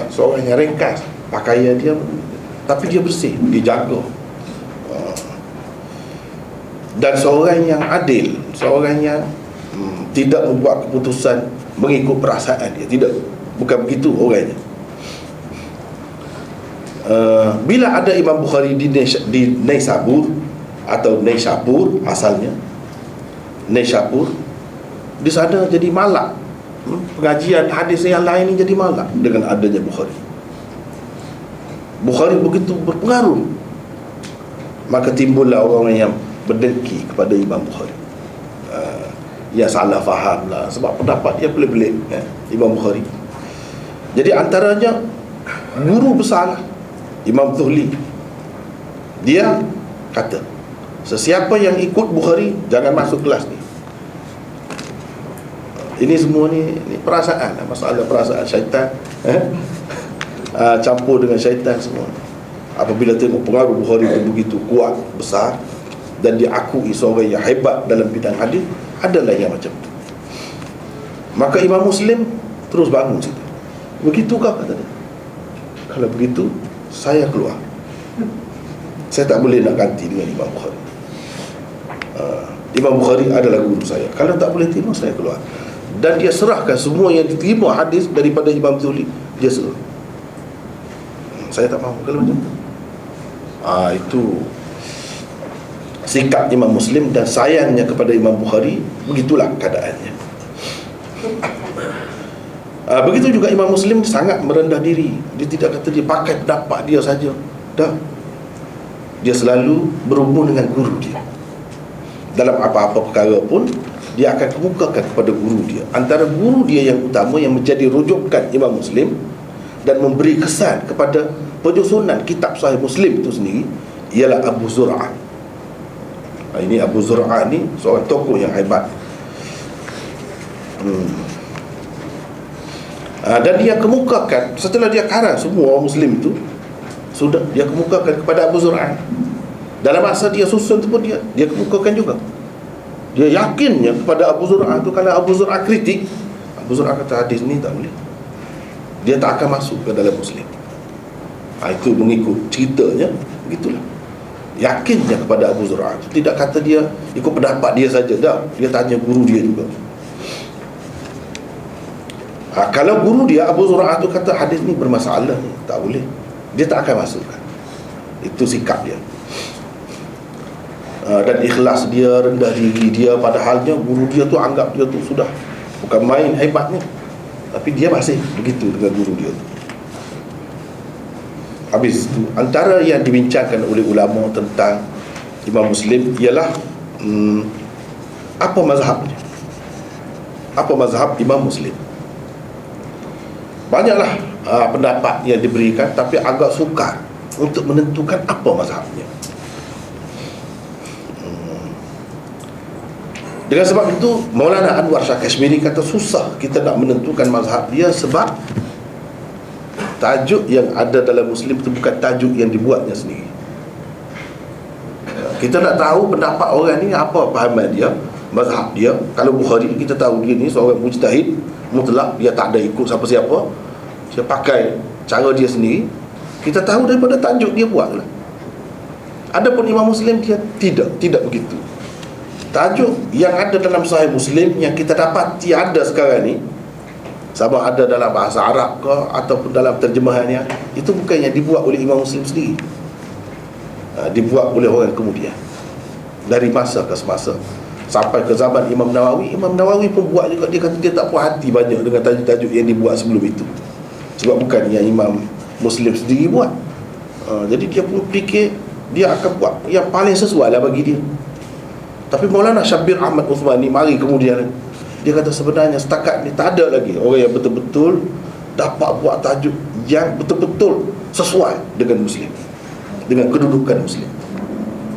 seorang yang ringkas pakaian dia, tapi dia bersih, dia jaga, dan seorang yang adil, seorang yang tidak membuat keputusan mengikut perasaan dia, tidak, bukan begitu orangnya. Bila ada Imam Bukhari di Naisabur atau Naisabur, asalnya Naisabur, di sana jadi malak. Pengajian hadis yang lain ini jadi malak dengan adanya Bukhari. Bukhari begitu berpengaruh, maka timbullah orang yang berdengki kepada Imam Bukhari. Ya salah faham lah, sebab pendapat dia pelik-pelik, Imam Bukhari. Jadi antaranya guru besar Imam Zuhli, dia kata, sesiapa yang ikut Bukhari jangan masuk kelas ni. Ini semua ni perasaan, masalah perasaan syaitan, campur dengan syaitan semua. Apabila tengok pengaruh Bukhari itu begitu kuat, besar, dan diakui seorang yang hebat dalam bidang hadis, adalah yang macam tu. Maka Imam Muslim terus bangun situ. Begitukah kata dia? Kalau begitu, saya keluar. Saya tak boleh nak ganti dengan Imam Bukhari. Imam Bukhari adalah guru saya. Kalau tak boleh terima, saya keluar. Dan dia serahkan semua yang diterima hadis daripada Imam Zuhli, dia serah. Saya tak mahu kalau macam tu. Itu sikap Imam Muslim, dan sayangnya kepada Imam Bukhari, begitulah keadaannya. Begitu juga Imam Muslim sangat merendah diri. Dia tidak kata dia pakai pendapat dia saja. Dah, dia selalu berhubung dengan guru dia. Dalam apa-apa perkara pun, dia akan kemukakan kepada guru dia. Antara guru dia yang utama yang menjadi rujukan Imam Muslim dan memberi kesan kepada penyusunan kitab Sahih Muslim itu sendiri ialah Abu Zur'ah. Ini Abu Zur'ah ni seorang tokoh yang hebat. Dan dia kemukakan, setelah dia karang semua orang Muslim itu, sudah dia kemukakan kepada Abu Zur'ah. Dalam masa dia susun tu pun dia kemukakan juga. Dia yakinnya kepada Abu Zur'ah tu, kalau Abu Zur'ah kritik, Abu Zur'ah kata hadis ni tak boleh, dia tak akan masuk ke dalam Muslim. Itu mengikut ceritanya, begitulah. Yakinnya kepada Abu Zur'ah tu, tidak kata dia ikut pendapat dia saja, dah, dia tanya guru dia juga. Kalau guru dia Abu Zur'ah tu kata hadis ni bermasalah ni, tak boleh, dia tak akan masukkan. Itu sikap dia. Dan ikhlas dia, rendah diri dia, padahalnya guru dia tu anggap dia tu sudah bukan main hebatnya, tapi dia masih begitu dengan guru dia tu. Habis itu, antara yang dibincangkan oleh ulama tentang Imam Muslim ialah apa mazhabnya, apa mazhab Imam Muslim. Banyaklah pendapat yang diberikan, tapi agak sukar untuk menentukan apa mazhabnya. Dengan sebab itu, Maulana Anwar Shah Kashmiri kata susah kita nak menentukan mazhab dia, sebab tajuk yang ada dalam Muslim itu bukan tajuk yang dibuatnya sendiri. Kita nak tahu pendapat orang ni apa pahaman dia, mazhab dia. Kalau Bukhari, kita tahu dia ni seorang mujtahid mutlak, dia tak ada ikut siapa-siapa, dia pakai cara dia sendiri. Kita tahu daripada tajuk dia buat lah. Adapun Imam Muslim, dia tidak begitu. Tajuk yang ada dalam Sahih Muslim yang kita dapat tiada sekarang ni, sama ada dalam bahasa Arab ke ataupun dalam terjemahannya, itu bukan yang dibuat oleh Imam Muslim sendiri, dibuat oleh orang kemudian, dari masa ke semasa sampai ke zaman Imam Nawawi. Imam Nawawi pun buat juga. Dia kata dia tak puas hati banyak dengan tajuk-tajuk yang dibuat sebelum itu, sebab bukan yang Imam Muslim sendiri buat. Jadi dia pun fikir dia akan buat yang paling sesuai lah bagi dia. Tapi Maulana Syabir Ahmad Uthmani mari kemudian, dia kata sebenarnya setakat ni tak ada lagi orang yang betul-betul dapat buat tajuk yang betul-betul sesuai dengan Muslim, dengan kedudukan Muslim.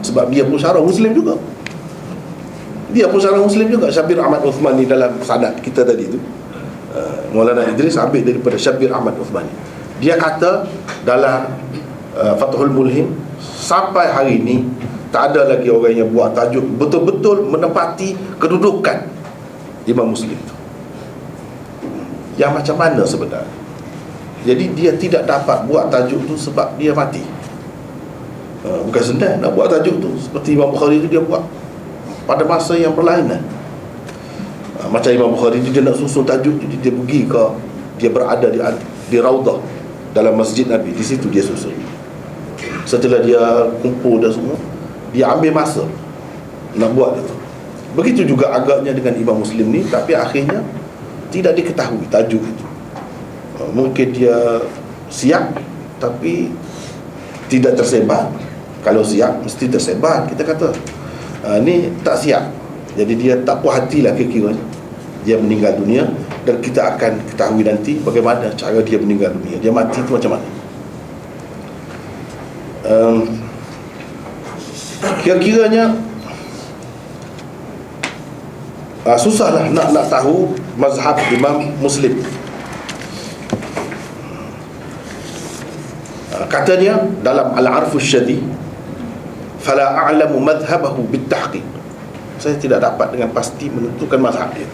Sebab dia pun syarah Muslim juga. Dia pun syarah Muslim juga, Syabir Ahmad Uthmani dalam sanad kita tadi tu. Maulana Idris ambil daripada Syabir Ahmad Uthmani. Dia kata dalam Fathul Mulhim, sampai hari ini tak ada lagi orang yang buat tajuk betul-betul menepati kedudukan Imam Muslim itu. Yang macam mana sebenarnya? Jadi dia tidak dapat buat tajuk tu sebab dia mati. Bukan senang nak buat tajuk tu. Seperti Imam Bukhari tu dia buat pada masa yang berlainan. Macam Imam Bukhari tu, dia nak susun tajuk, dia pergi ke, dia berada di Raudah dalam Masjid Nabi, di situ dia susun. Setelah dia kumpul dan semua, dia ambil masa nak buat itu. Begitu juga agaknya dengan Imam Muslim ni, tapi akhirnya tidak diketahui tajuk itu. Mungkin dia siap tapi tidak tersebar. Kalau siap mesti tersebar. Kita kata ni tak siap, jadi dia tak puas hatilah kira-kiranya. Dia meninggal dunia, dan kita akan ketahui nanti bagaimana cara dia meninggal dunia. Dia mati itu macam mana. Kira-kiranya susahlah nak tahu mazhab Imam Muslim. Kata dia dalam Al-Arfus Syadi, fala a'lamu madhhabahu bitahqiq, saya tidak dapat dengan pasti menentukan mazhab dia,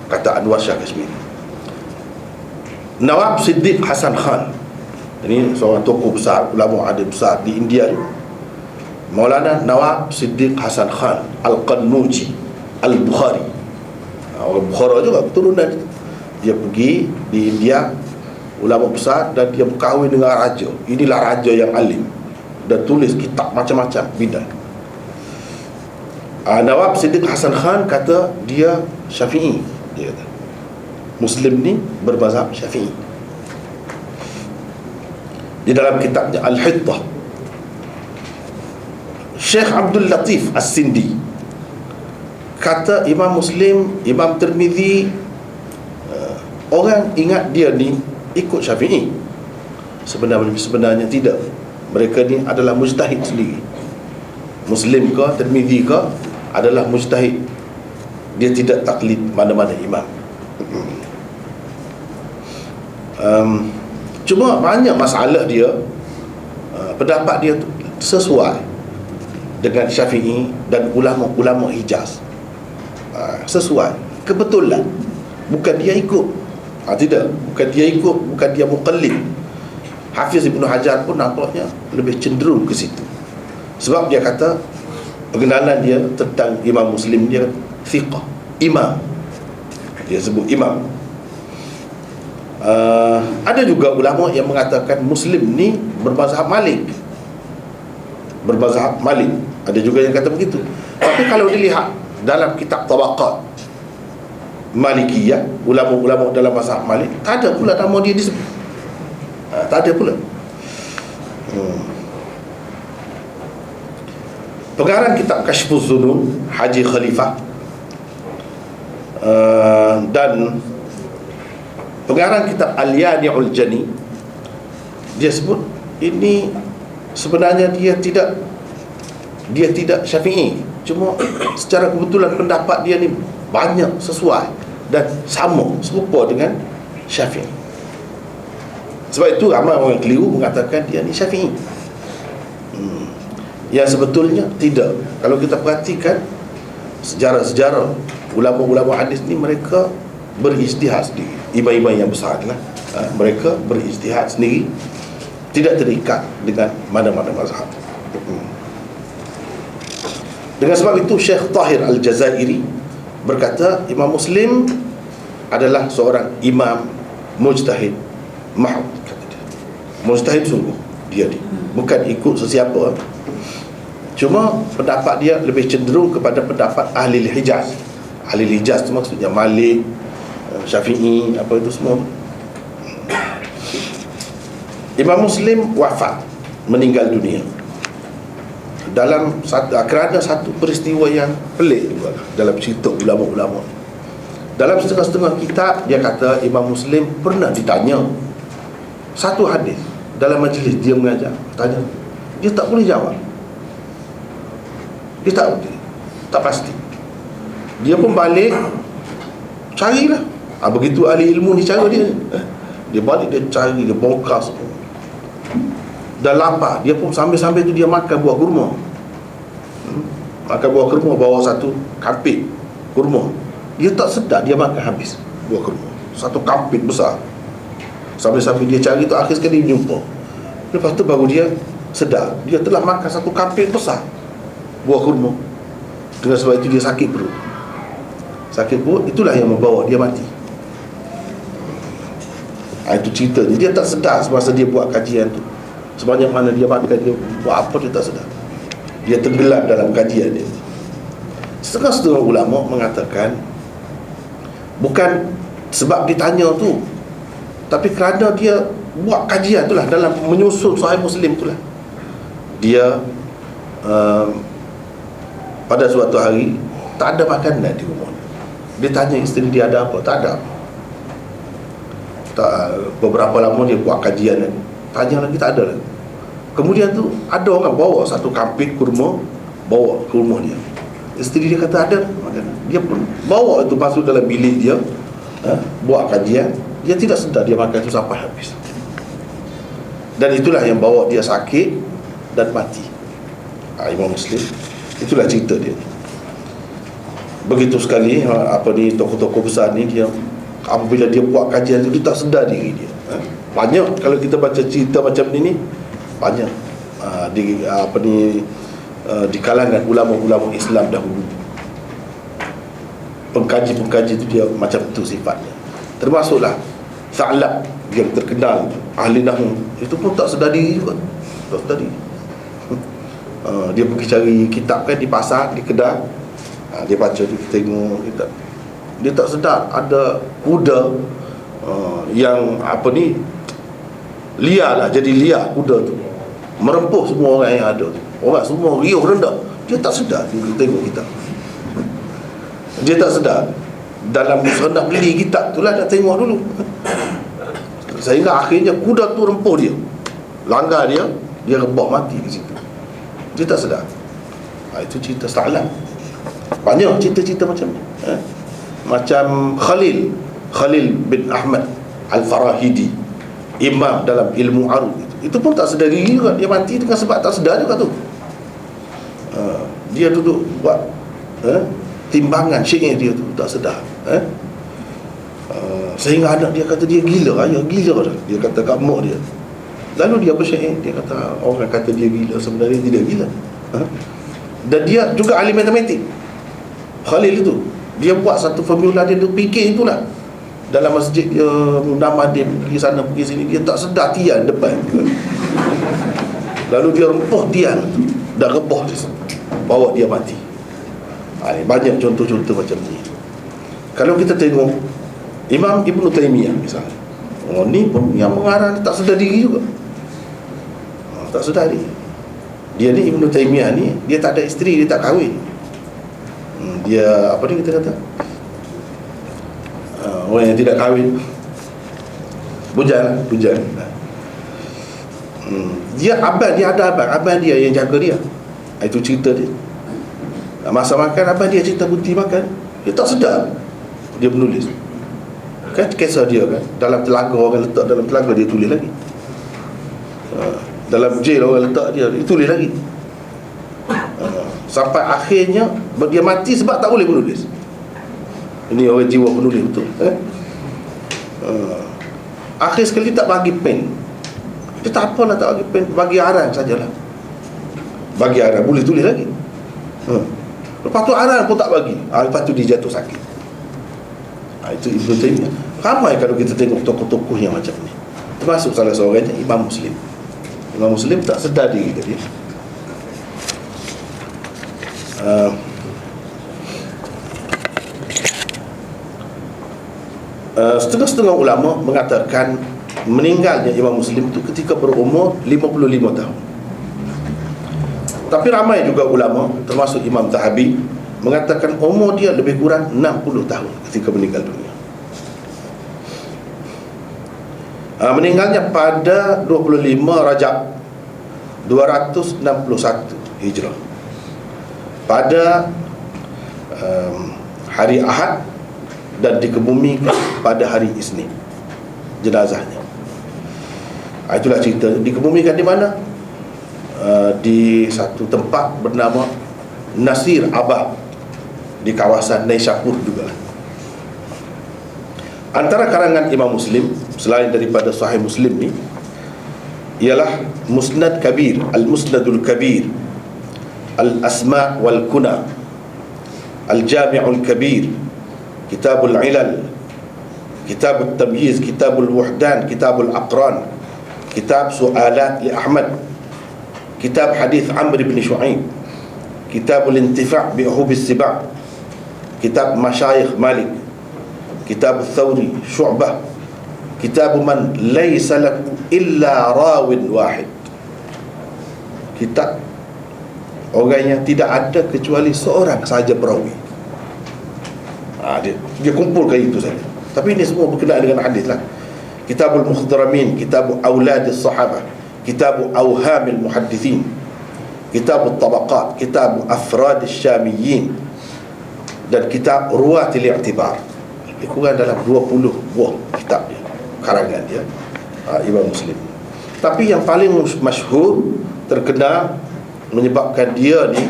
kata Anwar Shah Kashmiri. Nawab Siddiq Hasan Khan, ini seorang tokoh besar, ulama alim besar di India. Maulana Nawab Siddiq Hasan Khan Al-Qannuji Al-Bukhari, orang Bukhara juga keturunan. Dia pergi di India, ulama besar, dan dia berkahwin dengan raja. Inilah raja yang alim dan tulis kitab macam-macam bidang. Nawab Siddiq Hasan Khan kata dia Syafi'i. Dia kata Muslim ni bermazhab Syafi'i. Di dalam kitabnya Al-Hittah, Syekh Abdul Latif As-Sindi kata Imam Muslim, Imam Tirmidzi, orang ingat dia ni ikut Syafi'i. Sebenarnya tidak. Mereka ni adalah mujtahid sendiri. Muslim ke Tirmidzi ke adalah mujtahid. Dia tidak taklid mana-mana imam. Cuma banyak masalah dia, pendapat dia tu sesuai dengan Syafi'i dan ulama-ulama Hijaz. Sesuai, kebetulan. Bukan dia ikut, tidak, bukan dia ikut, bukan dia muqallid. Hafiz Ibn Hajar pun nampaknya lebih cenderung ke situ. Sebab dia kata pengenalan dia tentang Imam Muslim, dia thiqah, imam. Dia sebut imam. Ada juga ulama yang mengatakan Muslim ni bermazhab Malik. Bermazhab Malik. Ada juga yang kata begitu. Tapi kalau dilihat dalam kitab Tabaqat Malikiyah, ulama-ulama dalam mazhab Malik, tak ada pula nama dia disebut. Tak ada pula. Pengarang kitab Kashfuz Zunun Haji Khalifah, dan pengarang kitab Al-Yani'ul Jani, dia sebut ini sebenarnya dia tidak Syafi'i, cuma secara kebetulan pendapat dia ni banyak sesuai dan sama, serupa dengan Syafi'i. Sebab itu ramai orang keliru mengatakan dia ni Syafi'i. Yang sebetulnya tidak. Kalau kita perhatikan sejarah-sejarah ulama-ulama hadis ni, mereka berijtihad sendiri. Imam-imam yang besar lah, mereka berijtihad sendiri, tidak terikat dengan mana-mana mazhab. Dengan sebab itu Syekh Tahir Al-Jazairi berkata Imam Muslim adalah seorang imam mujtahid mahd, kata dia. Mujtahid sungguh dia ni, bukan ikut sesiapa. Cuma pendapat dia lebih cenderung kepada pendapat ahli Hijaz. Ahli Hijaz tu maksudnya Malik, Syafi'i, apa itu semua. Imam Muslim wafat, meninggal dunia kerana satu peristiwa yang pelik juga dalam cerita ulama-ulama. Dalam setengah-setengah kitab dia kata Imam Muslim pernah ditanya satu hadis dalam majlis dia mengajar, tanya, dia tak boleh jawab. Dia tak pasti. Dia pun balik carilah. Begitu ahli ilmu ni cara dia. Dia balik, dia cari, dia bongkar semua. Dah lapar, dia pun sambil-sambil tu dia makan buah kurma. Makan buah kurma, bawa satu kampit kurma. Dia tak sedar dia makan habis buah kurma, satu kampit besar. Sambil-sambil dia cari tu, akhir sekali dia jumpa. Lepas tu baru dia sedar dia telah makan satu kampit besar buah kurma. Dengan sebab itu dia sakit perut. Sakit perut, itulah yang membawa dia mati. Itu ceritanya. Dia tak sedar semasa dia buat kajian tu. Sebanyak mana dia makan, dia buat apa, dia tak sedar. Dia tenggelam dalam kajian dia. Setengah-setengah ulama mengatakan bukan sebab ditanya tu, tapi kerana dia buat kajian tu lah, dalam menyusun Sahih Muslim tu lah. Dia pada suatu hari tak ada makanan di rumah. Dia tanya isteri dia ada apa, tak ada. Beberapa lama dia buat kajian lagi, tanya lagi, tak ada lagi. Kemudian tu ada orang bawa satu kampit kurma, bawa ke rumah dia. Isteri dia kata ada makanan. Dia pun bawa itu masuk dalam bilik dia, buat kajian. Dia tidak sedar dia makan itu sampai habis. Dan itulah yang bawa dia sakit dan mati. Imam Muslim, itulah cerita dia. Begitu sekali tokoh-tokoh besar ni, dia apabila dia buat kajian itu, dia tak sedar diri dia. Banyak kalau kita baca cerita macam ni banyak di kalangan ulama-ulama Islam dahulu. Pengkaji-pengkaji itu dia macam itu sifatnya. Termasuklah Sa'lab yang terkenal, ahli nahwu, itu pun tak sedar diri juga. Tak sedar diri. Dia pergi cari kitab kan di pasar, di kedai, dia baca, dia tengok kitab. Dia tak sedar ada kuda yang liar lah, jadi liar kuda tu, merempuh semua orang yang ada tu. Orang semua riuh rendah. Dia tak sedar, dia tengok kitab. Dia tak sedar. Dalam nak beli kitab tu lah, nak tengok dulu. Sehingga akhirnya kuda tu rempuh dia, langgar dia rebah mati di situ. Dia tak sedar. Itu cerita Sa'lab. Banyak cerita-cerita macam ni. Macam Khalil bin Ahmad Al-Farahidi, imam dalam ilmu arud, itu pun tak sedar diri juga. Dia mati dengan sebab tak sedar juga tu. Dia duduk buat timbangan syair dia tu, tak sedar. Sehingga anak dia kata dia gila, ayah gila dah. Dia kata kat mak dia. Lalu dia bersyair, dia kata orang kata dia gila, sebenarnya tidak gila. Dan dia juga ahli matematik. Khalil itu, dia buat satu formula, dia fikir itulah. Dalam masjid dia nama dia pergi sana pergi sini, dia tak sedar tiang depan. Lalu dia rempuh tiang, dah rebah dia, bawa dia mati. Banyak contoh-contoh macam ni. Kalau kita tengok Imam Ibn Taymiyah misalnya, ni pun yang mengarang tak sedar diri juga. Tak sedar dia. Dia ni Ibn Taymiyah ni, dia tak ada isteri, dia tak kahwin. Dia apa ni kita kata, orang yang tidak kahwin, bujang. Dia abang, dia ada abang dia yang jaga dia. Itu cerita dia. Masa makan, abang dia cerita berhenti makan, dia tak sedar dia menulis. Kan kisah dia kan, dalam telaga, orang letak dalam telaga, dia tulis lagi. Dalam jail orang letak dia tulis lagi. Sampai akhirnya dia mati sebab tak boleh menulis. Ini orang jiwa penulis betul. Akhir sekali tak bagi pen. Dia tak apalah tak bagi pen, bagi arang sajalah. Bagi arang boleh tulis lagi. Lepas tu arang pun tak bagi. Lepas tu dia jatuh sakit. Itu Ibn Taymiyah. Ramai kalau kita tengok tokoh-tokoh yang macam ni. Termasuk salah seorangnya Imam Muslim. Imam Muslim tak sedar diri dia. Setengah-setengah ulama mengatakan meninggalnya Imam Muslim itu ketika berumur 55 tahun. Tapi ramai juga ulama, termasuk Imam Zahabi, mengatakan umur dia lebih kurang 60 tahun ketika meninggal dunia. Meninggalnya pada 25 Rajab 261 Hijrah, pada hari Ahad, dan dikebumikan pada hari Isnin jenazahnya. Itulah cerita. Dikebumikan di mana? Di satu tempat bernama Nasir Abad di kawasan Naisapur juga. Antara karangan Imam Muslim selain daripada Sahih Muslim ni ialah Musnad Kabir, Al-Musnadul Kabir, Al-Asma' wal Kuna, Al-Jami'ul Kabir, Kitabul Ilal, Kitabul Tamyiz, Kitabul Wuhdan, Kitabul Aqran, Kitab Su'alat li Ahmad, Kitab Hadith Amr bin Shu'aib, Kitabul Intifa' bi Uhubis Siba', Kitab Masyayikh Malik, Kitab Thawri, Syu'bah, Kitab Man laysa lahu illa rawin wahid. Kitab orang yang tidak ada kecuali seorang sahaja perawi. Dia kumpulkan itu saja. Tapi ini semua berkenaan dengan hadis lah. Kitabul Mukhdaramin, Kitab Auladis Sahabah, Kitab Awhamil Muhaddithin, Kitab Tabaqat, Kitab Afradis Syamiyyin, dan Kitab Ruwatil I'tibar. Lebih kurang dalam 20 buah kitab dia, karangan dia, Imam Muslim. Tapi yang paling masyhur, terkenal, menyebabkan dia ni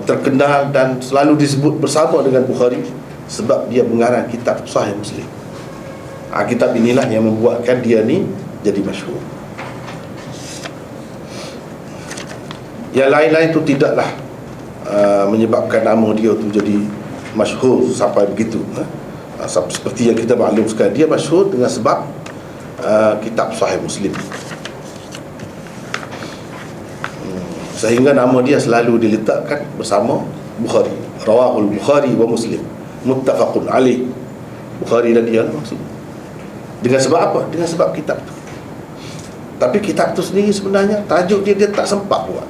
terkenal dan selalu disebut bersama dengan Bukhari, sebab dia mengarang kitab Sahih Muslim. Kitab inilah yang membuatkan dia ni jadi masyhur. Yang lain-lain tu tidaklah menyebabkan nama dia tu jadi masyhur sampai begitu. Seperti yang kita maklum sekarang, dia masyhur dengan sebab kitab Sahih Muslim. Sehingga nama dia selalu diletakkan bersama Bukhari. Rawahul Bukhari wa Muslim, muttafaqun alaih. Bukhari dan dia maksud. Dengan sebab apa? Dengan sebab kitab tu. Tapi kitab tu sendiri sebenarnya tajuk dia tak sempat buat.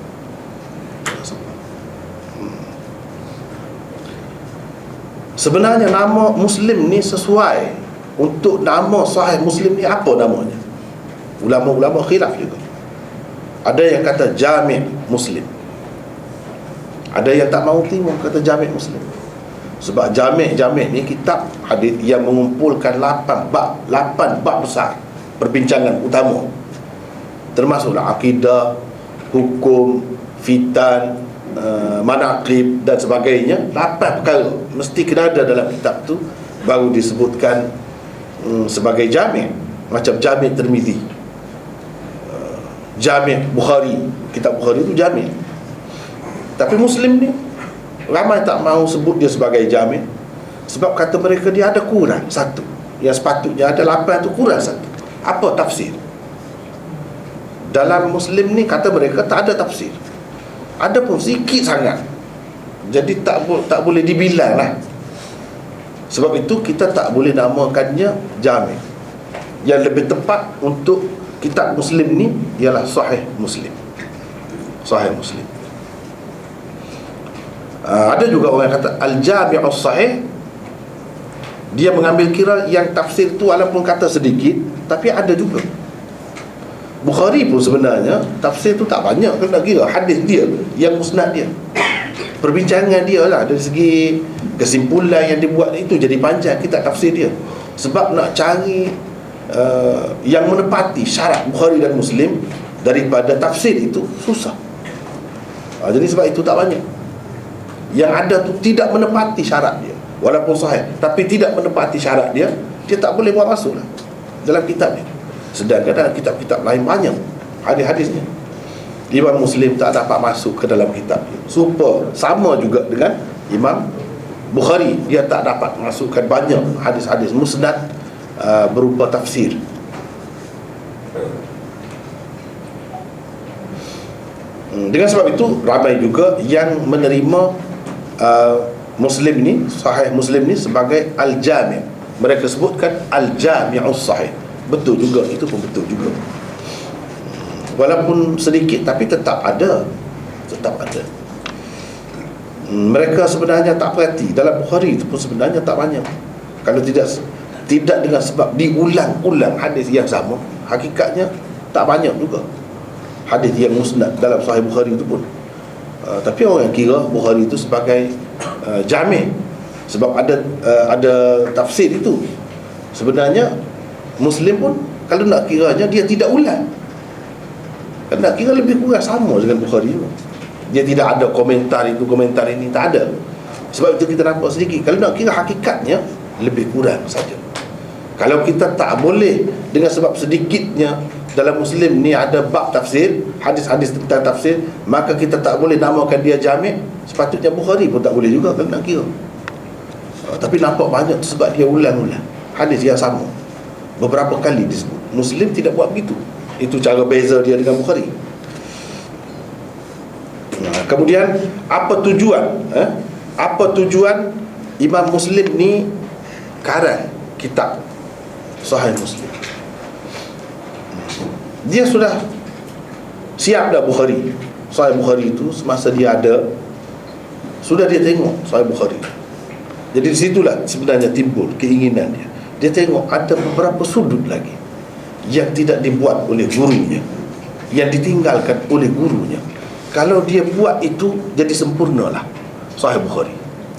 Sebenarnya nama Muslim ni sesuai untuk nama Sahih Muslim ni apa namanya? Ulama-ulama khilaf juga. Ada yang kata Jami' Muslim, ada yang tak mau terima kata Jami' Muslim. Sebab Jami' ni kitab hadis yang mengumpulkan 8 bab besar perbincangan utama, termasuklah akidah, hukum, fitan, manaqib dan sebagainya. 8 perkara mesti kena ada dalam kitab tu, baru disebutkan sebagai Jami'. Macam Jami' Tirmizi, Jami' Bukhari, kitab Bukhari itu Jami'. Tapi Muslim ni ramai tak mahu sebut dia sebagai Jami', sebab kata mereka dia ada kurang satu. Yang sepatutnya ada 8 tu kurang satu. Apa tafsir? Dalam Muslim ni kata mereka tak ada tafsir. Ada pun sikit sangat. Jadi tak boleh dibilang lah. Sebab itu kita tak boleh namakannya Jami'. Yang lebih tepat untuk kitab Muslim ni ialah Sahih Muslim. Sahih Muslim. Ada juga orang yang kata Al-Jami'us Sahih, dia mengambil kira yang tafsir tu walaupun kata sedikit, tapi ada juga. Bukhari pun sebenarnya tafsir tu tak banyak, kena kira hadis dia yang musnad dia, perbincangan dia lah, dari segi kesimpulan yang dibuat itu jadi panjang kitab tafsir dia. Sebab nak cari yang menepati syarat Bukhari dan Muslim daripada tafsir itu susah. Jadi sebab itu tak banyak. Yang ada tu tidak menepati syarat dia, walaupun sahih, tapi tidak menepati syarat dia, dia tak boleh buat masuk lah dalam kitab dia. Sedangkan dalam kitab-kitab lain banyak hadis-hadisnya. Imam Muslim tak dapat masuk ke dalam kitab dia. Sama juga dengan Imam Bukhari, dia tak dapat masukkan banyak hadis-hadis musnad berupa tafsir. Dengan sebab itu ramai juga yang menerima Muslim ni, Sahih Muslim ni sebagai Al-Jami'. Mereka sebutkan Al-Jami'us Sahih. Betul juga, itu pun betul juga. Walaupun sedikit, tapi tetap ada. Tetap ada. Mereka sebenarnya tak perhati. Dalam Bukhari itu pun sebenarnya tak banyak. Kalau tidak dengan sebab diulang-ulang hadis yang sama, hakikatnya tak banyak juga hadis yang musnad dalam Sahih Bukhari itu pun. Tapi orang kira Bukhari itu sebagai jami', sebab ada tafsir itu. Sebenarnya Muslim pun kalau nak kiranya dia tidak ulang, kalau nak kira lebih kurang sama dengan Bukhari itu. Dia tidak ada komentar itu, komentar ini, tak ada. Sebab itu kita nampak sedikit. Kalau nak kira hakikatnya lebih kurang saja. Kalau kita tak boleh dengan sebab sedikitnya dalam Muslim ni ada bab tafsir, hadis-hadis tentang tafsir, maka kita tak boleh namakan dia jami'. Sepatutnya Bukhari pun tak boleh juga kalau nak kira. Tapi nampak banyak sebab dia ulang-ulang hadis yang sama beberapa kali disebut. Muslim tidak buat begitu. Itu cara beza dia dengan Bukhari. Kemudian apa tujuan apa tujuan Imam Muslim ni karang kitab Sahih Muslim? Dia sudah siap dah Bukhari. Sahih Bukhari itu semasa dia ada, sudah dia tengok Sahih Bukhari. Jadi di situlah sebenarnya timbul keinginan dia. Dia tengok ada beberapa sudut lagi yang tidak dibuat oleh gurunya, yang ditinggalkan oleh gurunya. Kalau dia buat itu, jadi sempurnalah Sahih Bukhari.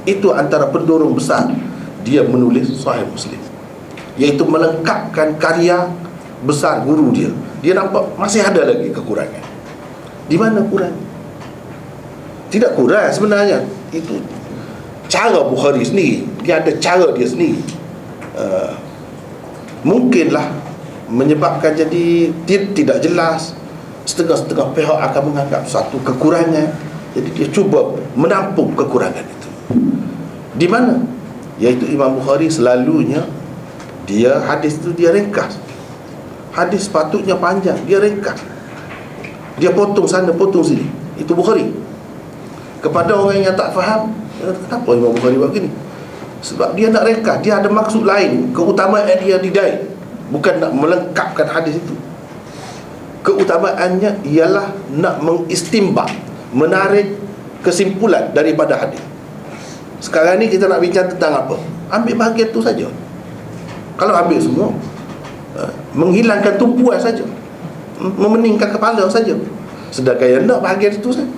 Itu antara pendorong besar dia menulis Sahih Muslim, iaitu melengkapkan karya besar guru dia. Dia nampak masih ada lagi kekurangan. Di mana kurang? Tidak kurang sebenarnya. Itu cara Bukhari sendiri. Dia ada cara dia sendiri. Mungkinlah menyebabkan jadi tidak jelas. Setengah-setengah pihak akan menganggap satu kekurangan. Jadi dia cuba menampung kekurangan itu. Di mana? Iaitu Imam Bukhari selalunya dia hadis itu dia ringkas. Hadis sepatutnya panjang, dia ringkas. Dia potong sana, potong sini. Itu Bukhari. Kepada orang yang tak faham, kenapa Imam Bukhari buat gini? Sebab dia nak ringkas, dia ada maksud lain. Keutamaan dia didai, bukan nak melengkapkan hadis itu. Keutamaannya ialah nak mengistimbat, menarik kesimpulan daripada hadis. Sekarang ni kita nak bincang tentang apa? Ambil bahagian tu saja. Kalau ambil semua, menghilangkan tumpuan saja, memeningkan kepala saja. Sedangkan yang nak bahagian itu saja.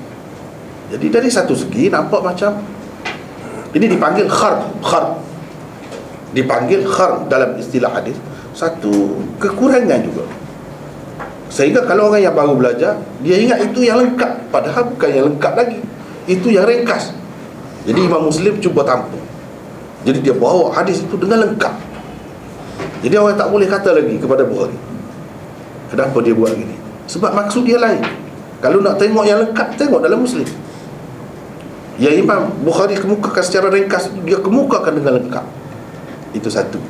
Jadi dari satu segi nampak macam ini dipanggil kharb. Dipanggil kharb dalam istilah hadis, satu kekurangan juga. Sehingga kalau orang yang baru belajar, dia ingat itu yang lengkap, padahal bukan yang lengkap lagi. Itu yang ringkas. Jadi Imam Muslim cuba tampung. Jadi dia bawa hadis itu dengan lengkap. Jadi orang tak boleh kata lagi kepada Bukhari, kenapa dia buat gini? Sebab maksud dia lain. Kalau nak tengok yang lengkap, tengok dalam Muslim. Yang Imam Bukhari kemukakan secara ringkas itu, dia kemukakan dengan lengkap. Itu satu.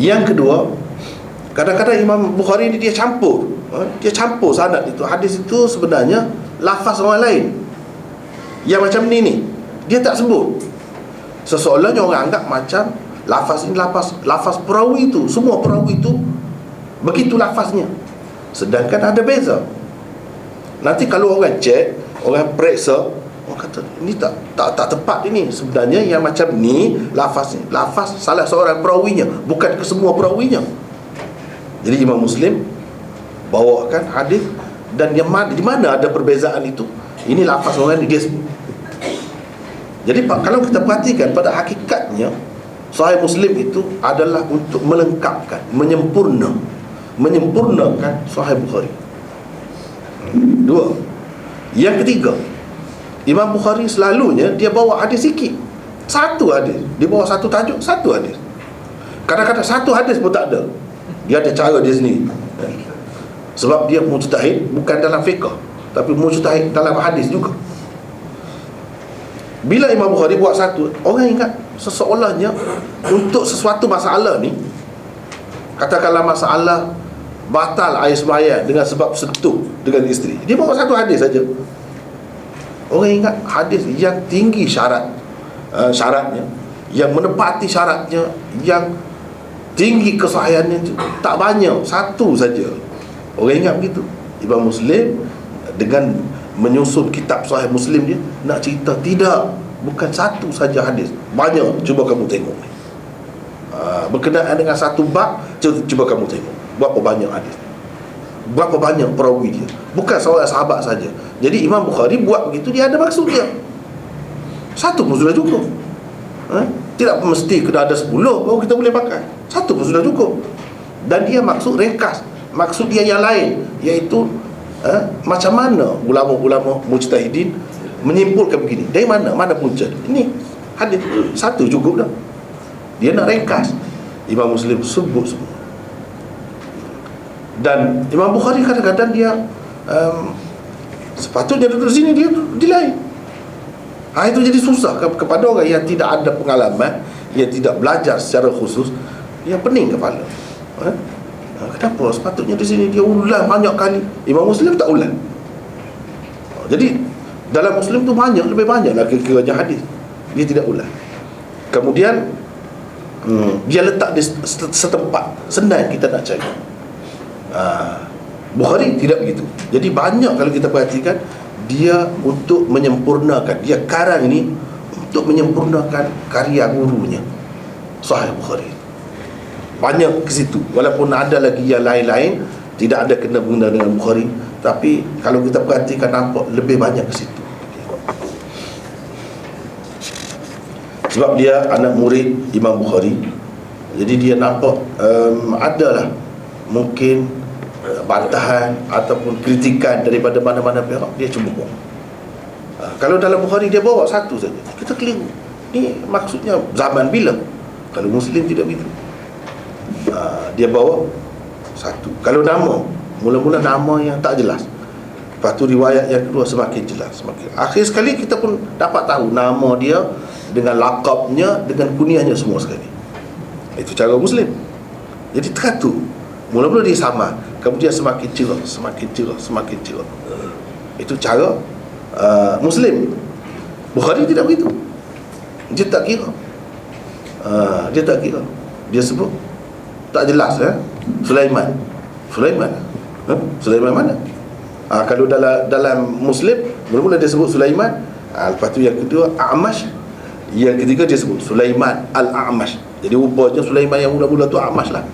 Yang kedua, kadang-kadang Imam Bukhari ni dia campur. Dia campur sanad itu. Hadis itu sebenarnya lafaz orang lain yang macam ni dia tak sebut. Seseolahnya orang anggap macam lafaz ini lafaz perawi itu, semua perawi itu Begitu lafaznya. Sedangkan ada beza. Nanti kalau orang cek, orang periksa, orang kata ini tak tepat ini. Sebenarnya yang macam ni lafaz ni, lafaz salah seorang perawinya, bukan ke semua perawinya. Jadi Imam Muslim bawakan hadis, dan di mana ada perbezaan itu, ini lafaz orang ni dia sebut. Jadi kalau kita perhatikan, pada hakikatnya Sahih Muslim itu adalah untuk melengkapkan, menyempurnakan Sahih Bukhari. Dua. Yang ketiga, Imam Bukhari selalunya dia bawa hadis sikit. Satu hadis, dia bawa satu tajuk, satu hadis. Kadang-kadang satu hadis pun tak ada. Dia ada cara dia sendiri. Sebab dia mujtahid bukan dalam fiqh, tapi mujtahid dalam hadis juga. Bila Imam Bukhari buat satu, orang ingat seseolahnya untuk sesuatu masalah ni, katakanlah masalah batal air sembahyang dengan sebab sentuh dengan isteri, dia bawa satu hadis saja. Orang ingat hadis yang tinggi syaratnya, yang menepati syaratnya, yang tinggi kesahihannya itu tak banyak, satu saja. Orang ingat begitu. Imam Muslim dengan menyusun kitab Sahih Muslim dia nak cerita, tidak, bukan satu saja hadis, banyak. Cuba kamu tengok ni, berkenaan dengan satu bab, cuba kamu tengok berapa banyak hadis, berapa banyak perawi dia, bukan seorang sahabat saja. Jadi Imam Bukhari buat begitu, dia ada maksud dia. Satu pun sudah cukup. Tidak mesti kena ada 10 baru kita boleh pakai. Satu pun sudah cukup. Dan dia maksud ringkas, maksud dia yang lain, iaitu macam mana ulama-ulama mujtahidin menyimpulkan begini, dari mana punca. Ini hadis satu cukup dah. Dia nak ringkas. Imam Muslim sebut semua. Dan Imam Bukhari kadang-kadang dia sepatutnya duduk di sini, dia di lain. Itu jadi susah kepada orang yang tidak ada pengalaman, yang tidak belajar secara khusus, yang pening kepala. Kenapa sepatutnya di sini dia ulang banyak kali, Imam Muslim tak ulang. Jadi dalam Muslim tu lebih banyak lah kira-kiranya hadis, dia tidak ulang. Kemudian dia letak di setempat, senang kita nak cari. Bukhari tidak begitu. Jadi banyak kalau kita perhatikan, dia untuk menyempurnakan, dia karang ini untuk menyempurnakan karya gurunya Sahih Bukhari. Banyak ke situ. Walaupun ada lagi yang lain-lain tidak ada kena-mengena dengan Bukhari, tapi kalau kita perhatikan nampak lebih banyak ke situ. Sebab dia anak murid Imam Bukhari, jadi dia nampak adalah mungkin bantahan ataupun kritikan daripada mana-mana pihak, dia cuba buang. Kalau dalam Bukhari dia bawa satu saja, kita keliru. Ni maksudnya zaman bila? Kalau Muslim tidak begitu. Dia bawa satu. Kalau nama, mula-mula nama yang tak jelas, lepas tu riwayat yang kedua semakin jelas, semakin. Akhir sekali kita pun dapat tahu nama dia dengan lakabnya, dengan kuniahnya semua sekali. Itu cara Muslim. Jadi teratur. Mula-mula dia sama, kemudian semakin cerah, semakin cerah, semakin cerah. Itu cara Muslim. Bukhari tidak begitu. Dia tak kira. Dia tak kira. Dia sebut tak jelas. Sulaiman mana? Kalau dalam Muslim, mula-mula dia sebut Sulaiman, lepas tu yang kedua A'mash, yang ketiga dia sebut Sulaiman Al-A'mash. Jadi rupanya Sulaiman yang mula-mula tu A'mash lah.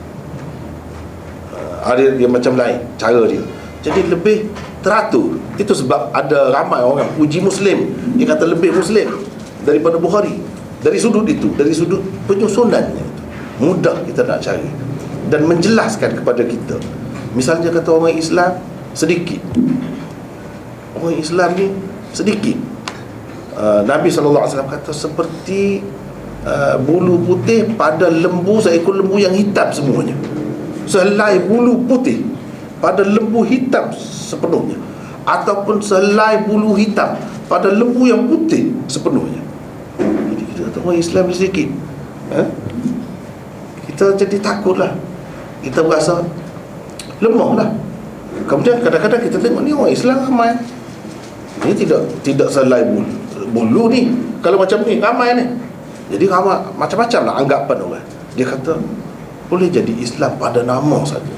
Dia macam lain cara dia. Jadi lebih teratur. Itu sebab ada ramai orang puji Muslim, dia kata lebih Muslim daripada Bukhari. Dari sudut itu, dari sudut penyusunannya itu, mudah kita nak cari dan menjelaskan kepada kita. Misalnya kata orang Islam sedikit, orang Islam ni sedikit, Nabi SAW kata seperti bulu putih pada lembu, seekor lembu yang hitam semuanya. Sehelai bulu putih pada lembu hitam sepenuhnya, ataupun sehelai bulu hitam pada lembu yang putih sepenuhnya. Jadi kita kata orang Islam sedikit, kita jadi takutlah, kita berasa lemah lah. Kemudian kadang-kadang kita tengok ni orang Islam ramai, ni tidak sehelai bulu ni. Kalau macam ni ramai ni, jadi ramai macam-macam lah anggapan orang. Dia kata boleh jadi Islam pada nama saja.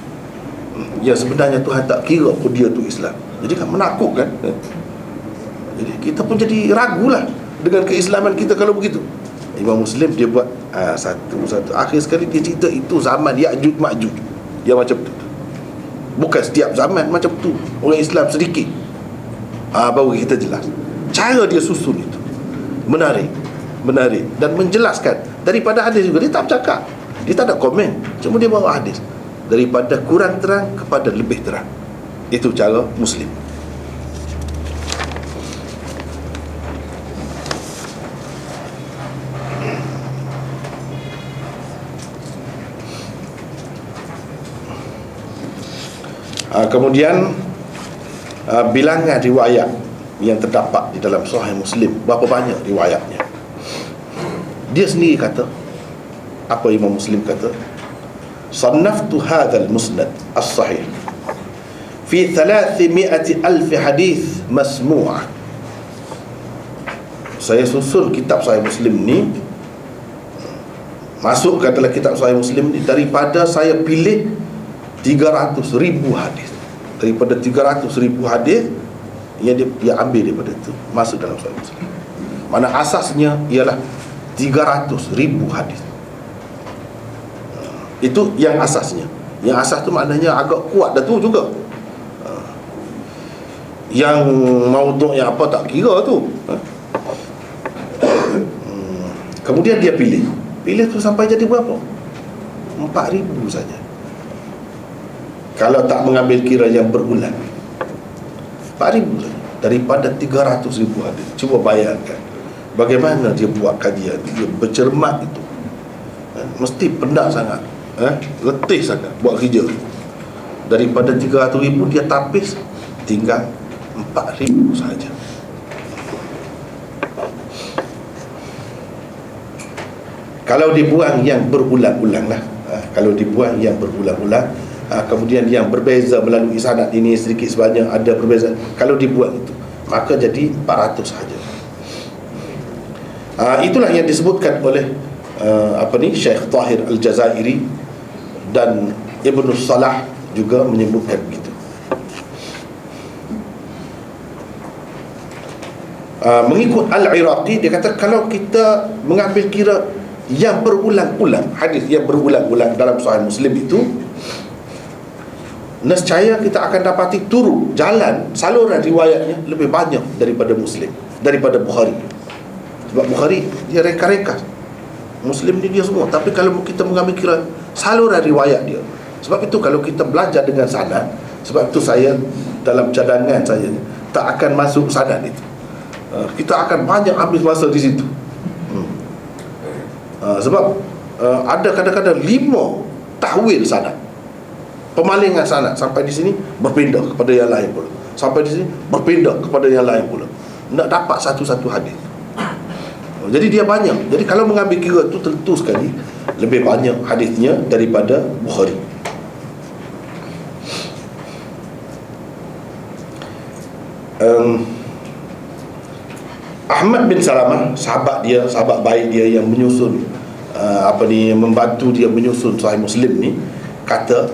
yang sebenarnya Tuhan tak kira pun dia tu Islam. Jadi kan menakutkan. Jadi kita pun jadi ragulah dengan keislaman kita kalau begitu. Imam Muslim dia buat satu akhir sekali dia cerita itu zaman Ya'juj Ma'juj yang macam tu. Bukan setiap zaman macam tu. Orang Islam sedikit baru kita jelas. Cara dia susun itu menarik dan menjelaskan daripada hadis juga. Dia tak bercakap, dia tak ada komen, cuma dia bawa hadis daripada kurang terang kepada lebih terang. Itu cara Muslim. Kemudian bilangan riwayat yang terdapat di dalam Sahih Muslim, berapa banyak riwayatnya. Dia sendiri kata, apa Imam Muslim kata, "Sannaftu hadzal musnad as-sahih fi 300,000 hadis masmu'ah." Saya susun kitab Sahih Muslim ni, masuk ke dalam kitab Sahih Muslim ni, daripada saya pilih 300,000 hadis. Daripada 300,000 hadis yang dia ambil daripada itu, masuk dalam Sahih Muslim. Mana asasnya ialah 300,000 hadis. Itu yang asasnya. Yang asas tu maknanya agak kuat dah tu juga. Yang maudhu' yang apa tak kira tu. Kemudian dia pilih tu sampai jadi berapa? 4,000 saja. Kalau tak mengambil kira yang berulang, 4,000 saja daripada 300,000 hadis. Cuba bayangkan bagaimana dia buat kajian, dia bercermat itu. Mesti penat sangat, letih sangat buat kerja. Daripada 300,000 dia tapis tinggal 4,000 saja. Kalau dibuang yang berulang-ulang lah, kalau dibuang yang berulang-ulang, kemudian yang berbeza melalui sanad ini sedikit sebanyak ada perbezaan, kalau dibuang itu maka jadi 400 saja. Itulah yang disebutkan oleh Syekh Tahir Al-Jazairi, dan Ibnu Salah juga menyebutkan begitu. Mengikut Al-Iraqi, dia kata kalau kita mengambil kira yang berulang-ulang, hadis yang berulang-ulang dalam Sahih Muslim itu, nescaya kita akan dapati turut jalan saluran riwayatnya lebih banyak daripada Muslim, daripada Bukhari. Sebab Bukhari dia reka-reka, Muslim ni dia semua. Tapi kalau kita mengambil kira saluran riwayat dia, sebab itu kalau kita belajar dengan sanad, sebab itu saya dalam cadangan saya tak akan masuk sanad itu. Kita akan banyak habis masa di situ. Sebab ada kadang-kadang 5 tahwil sanad, pemalingan sanad, sampai di sini berpindah kepada yang lain pula, sampai di sini berpindah kepada yang lain pula, nak dapat satu-satu hadis. Jadi dia banyak. Jadi kalau mengambil kira itu, tentu sekali lebih banyak hadisnya daripada Bukhari. Ahmad bin Salamah, sahabat baik dia yang menyusun membantu dia menyusun Sahih Muslim ni, kata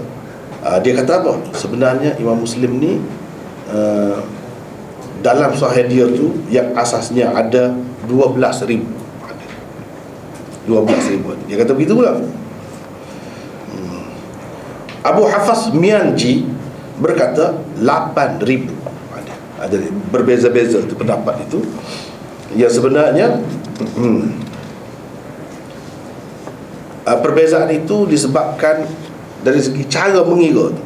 dia kata apa? Sebenarnya Imam Muslim ni dalam Sahih dia tu yang asasnya ada 12,000 hadis. 12,000 hadis. Dia kata begitu pula. Abu Hafaz Mianji berkata 8,000 hadis. Jadi berbeza-beza tu pendapat itu. Yang sebenarnya perbezaan itu disebabkan dari segi cara mengira tu.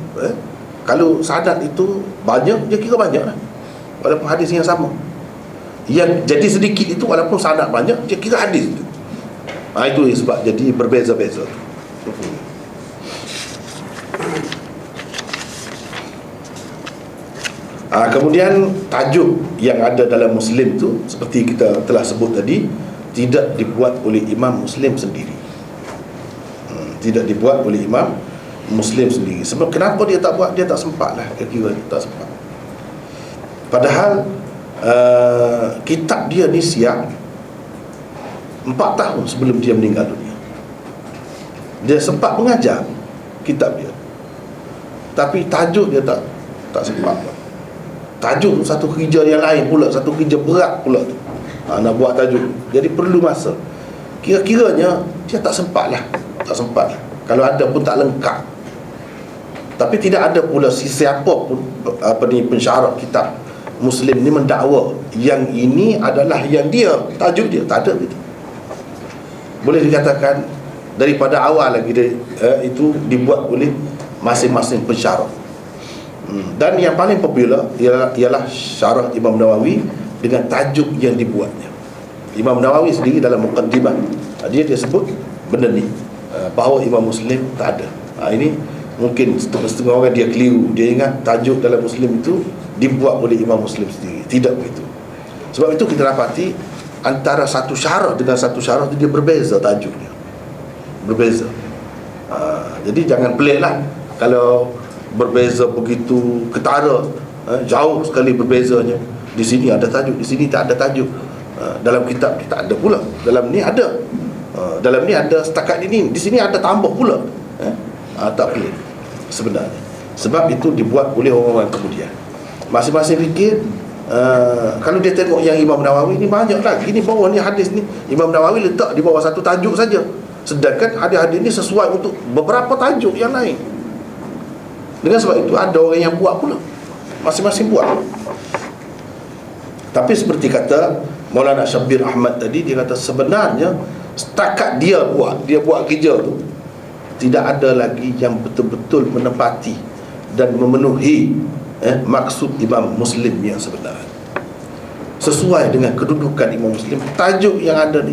Kalau sanad itu banyak, dia kira banyak lah, walaupun hadis yang sama. Yang jadi sedikit itu, walaupun sanad banyak, dia kira hadis tu. Itu sebab jadi berbeza-beza. Kemudian tajuk yang ada dalam Muslim tu, seperti kita telah sebut tadi, tidak dibuat oleh Imam Muslim sendiri. Tidak dibuat oleh Imam Muslim sendiri. Sebab kenapa dia tak buat? Dia tak sempat lah, kira tak sempat. Padahal kitab dia ni siap 4 tahun sebelum dia meninggal dunia. Dia sempat mengajar kitab dia. tapi tajuk dia tak sempat. Tajuk tu satu kerja yang lain pula, satu kerja berat pula tu. Nak buat tajuk, jadi perlu masa. Kira-kiranya dia tak sempat lah. Kalau ada pun tak lengkap. Tapi tidak ada pula siapa pun pensyarah kitab Muslim ni mendakwa yang ini adalah yang dia, tajuk dia, tak ada gitu. Boleh dikatakan daripada awal lagi itu dibuat oleh masing-masing pensyarah. Dan yang paling popular ialah syarah Imam Nawawi dengan tajuk yang dibuatnya. Imam Nawawi sendiri dalam muqaddimah dia sebut benda ni, bahawa Imam Muslim tak ada. Ini mungkin setengah orang dia keliru, dia ingat tajuk dalam Muslim itu dibuat oleh Imam Muslim sendiri. Tidak begitu. Sebab itu kita dapati antara satu syarah dengan satu syarah itu dia berbeza tajuknya, berbeza. Jadi jangan peliklah kalau berbeza begitu ketara, jauh sekali berbezanya. Di sini ada tajuk, di sini tak ada tajuk. Dalam kitab ni tak ada pula, dalam ni ada. Dalam ni ada setakat ini, di sini ada tambah pula. Tak pelik sebenarnya. Sebab itu dibuat oleh orang-orang kemudian. Masing-masing fikir. Kalau dia tengok yang Imam Nawawi ni banyak lagi ni, bawah ni hadis ni Imam Nawawi letak di bawah satu tajuk saja, sedangkan hadis-hadis ni sesuai untuk beberapa tajuk yang lain. Dengan sebab itu ada orang yang buat pula, masing-masing buat. Tapi seperti kata Maulana Syabir Ahmad tadi, dia kata sebenarnya setakat dia buat kerja tu, tidak ada lagi yang betul-betul menepati dan memenuhi maksud Imam Muslim yang sebenarnya, sesuai dengan kedudukan Imam Muslim. Tajuk yang ada ni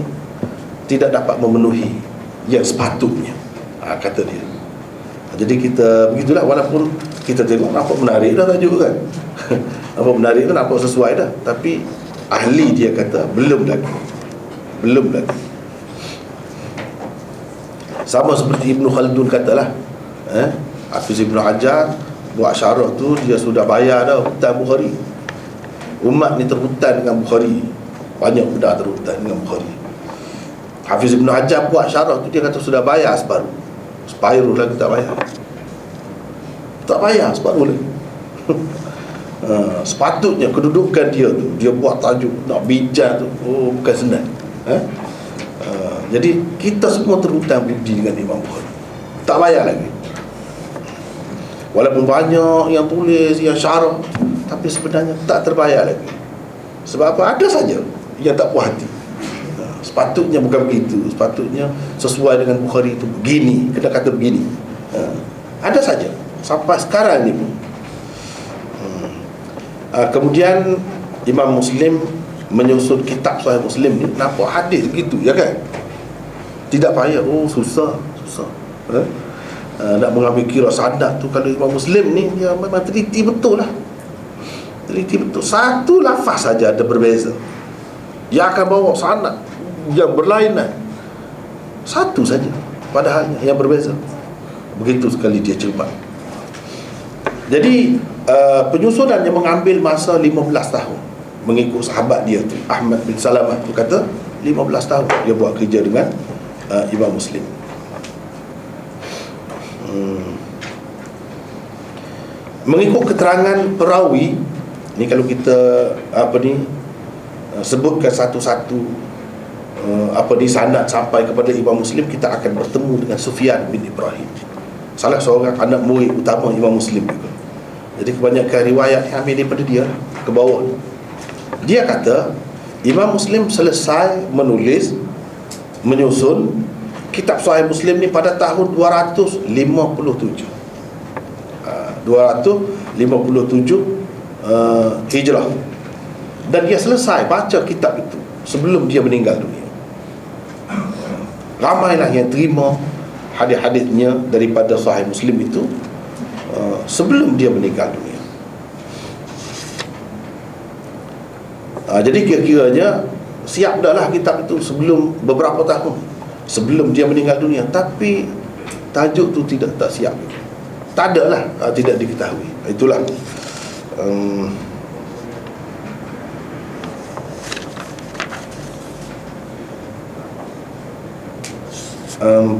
tidak dapat memenuhi yang sepatutnya, kata dia. Jadi kita begitulah, walaupun kita tengok nampak menarik dah tajuk kan nampak menarik kan, nampak sesuai dah, tapi ahli dia kata belum lagi. Sama seperti Ibn Khaldun katalah, Hafiz Ibn Hajar buat syarah tu, dia sudah bayar dah hutang Bukhari. Umat ni terhutang dengan Bukhari, banyak dah terhutang dengan Bukhari. Hafiz Ibn Hajar buat syarah tu, dia kata sudah bayar separuh lagi tak bayar separuh lagi. Sepatutnya kedudukan dia tu, dia buat tajuk nak bincang tu, bukan senang. Jadi kita semua terhutang budi dengan Imam Bukhari, tak bayar lagi. Walaupun banyak yang tulis, yang syarah, tapi sebenarnya tak terbayar lagi. Sebab apa? Ada saja yang tak puas hati. Sepatutnya bukan begitu, sepatutnya sesuai dengan Bukhari itu begini, kena kata begini. Ada saja sampai sekarang ni pun. Kemudian Imam Muslim menyusun kitab Sahih Muslim ni, nampak hadis begitu, ya kan? Tidak payah, susah. Nak mengambil kira sanad tu, kalau Imam Muslim ni dia memang teliti betul lah. Teliti betul. Satu lafaz saja ada berbeza, dia akan bawa sanad yang berlainan. Satu saja padahalnya yang berbeza. Begitu sekali dia cermat. Jadi penyusunan yang mengambil masa 15 tahun, mengikut sahabat dia tu Ahmad bin Salamah tu kata 15 tahun dia buat kerja dengan Imam Muslim. Mengikut keterangan perawi ni, kalau kita sebutkan satu-satu sanad sampai kepada Imam Muslim, kita akan bertemu dengan Sufyan bin Ibrahim, salah seorang anak murid utama Imam Muslim juga. Jadi kebanyakan riwayat yang ambil daripada dia ke bawah. Dia kata Imam Muslim selesai menyusun kitab Sahih Muslim ni pada tahun 257 Hijrah, dan dia selesai baca kitab itu sebelum dia meninggal dunia. Ramailah yang terima hadis-hadisnya daripada Sahih Muslim itu sebelum dia meninggal dunia. Jadi kira-kiranya siap dah lah kitab itu sebelum beberapa tahun sebelum dia meninggal dunia, tapi tajuk tu tak siap, tak ada lah, tidak diketahui. Itulah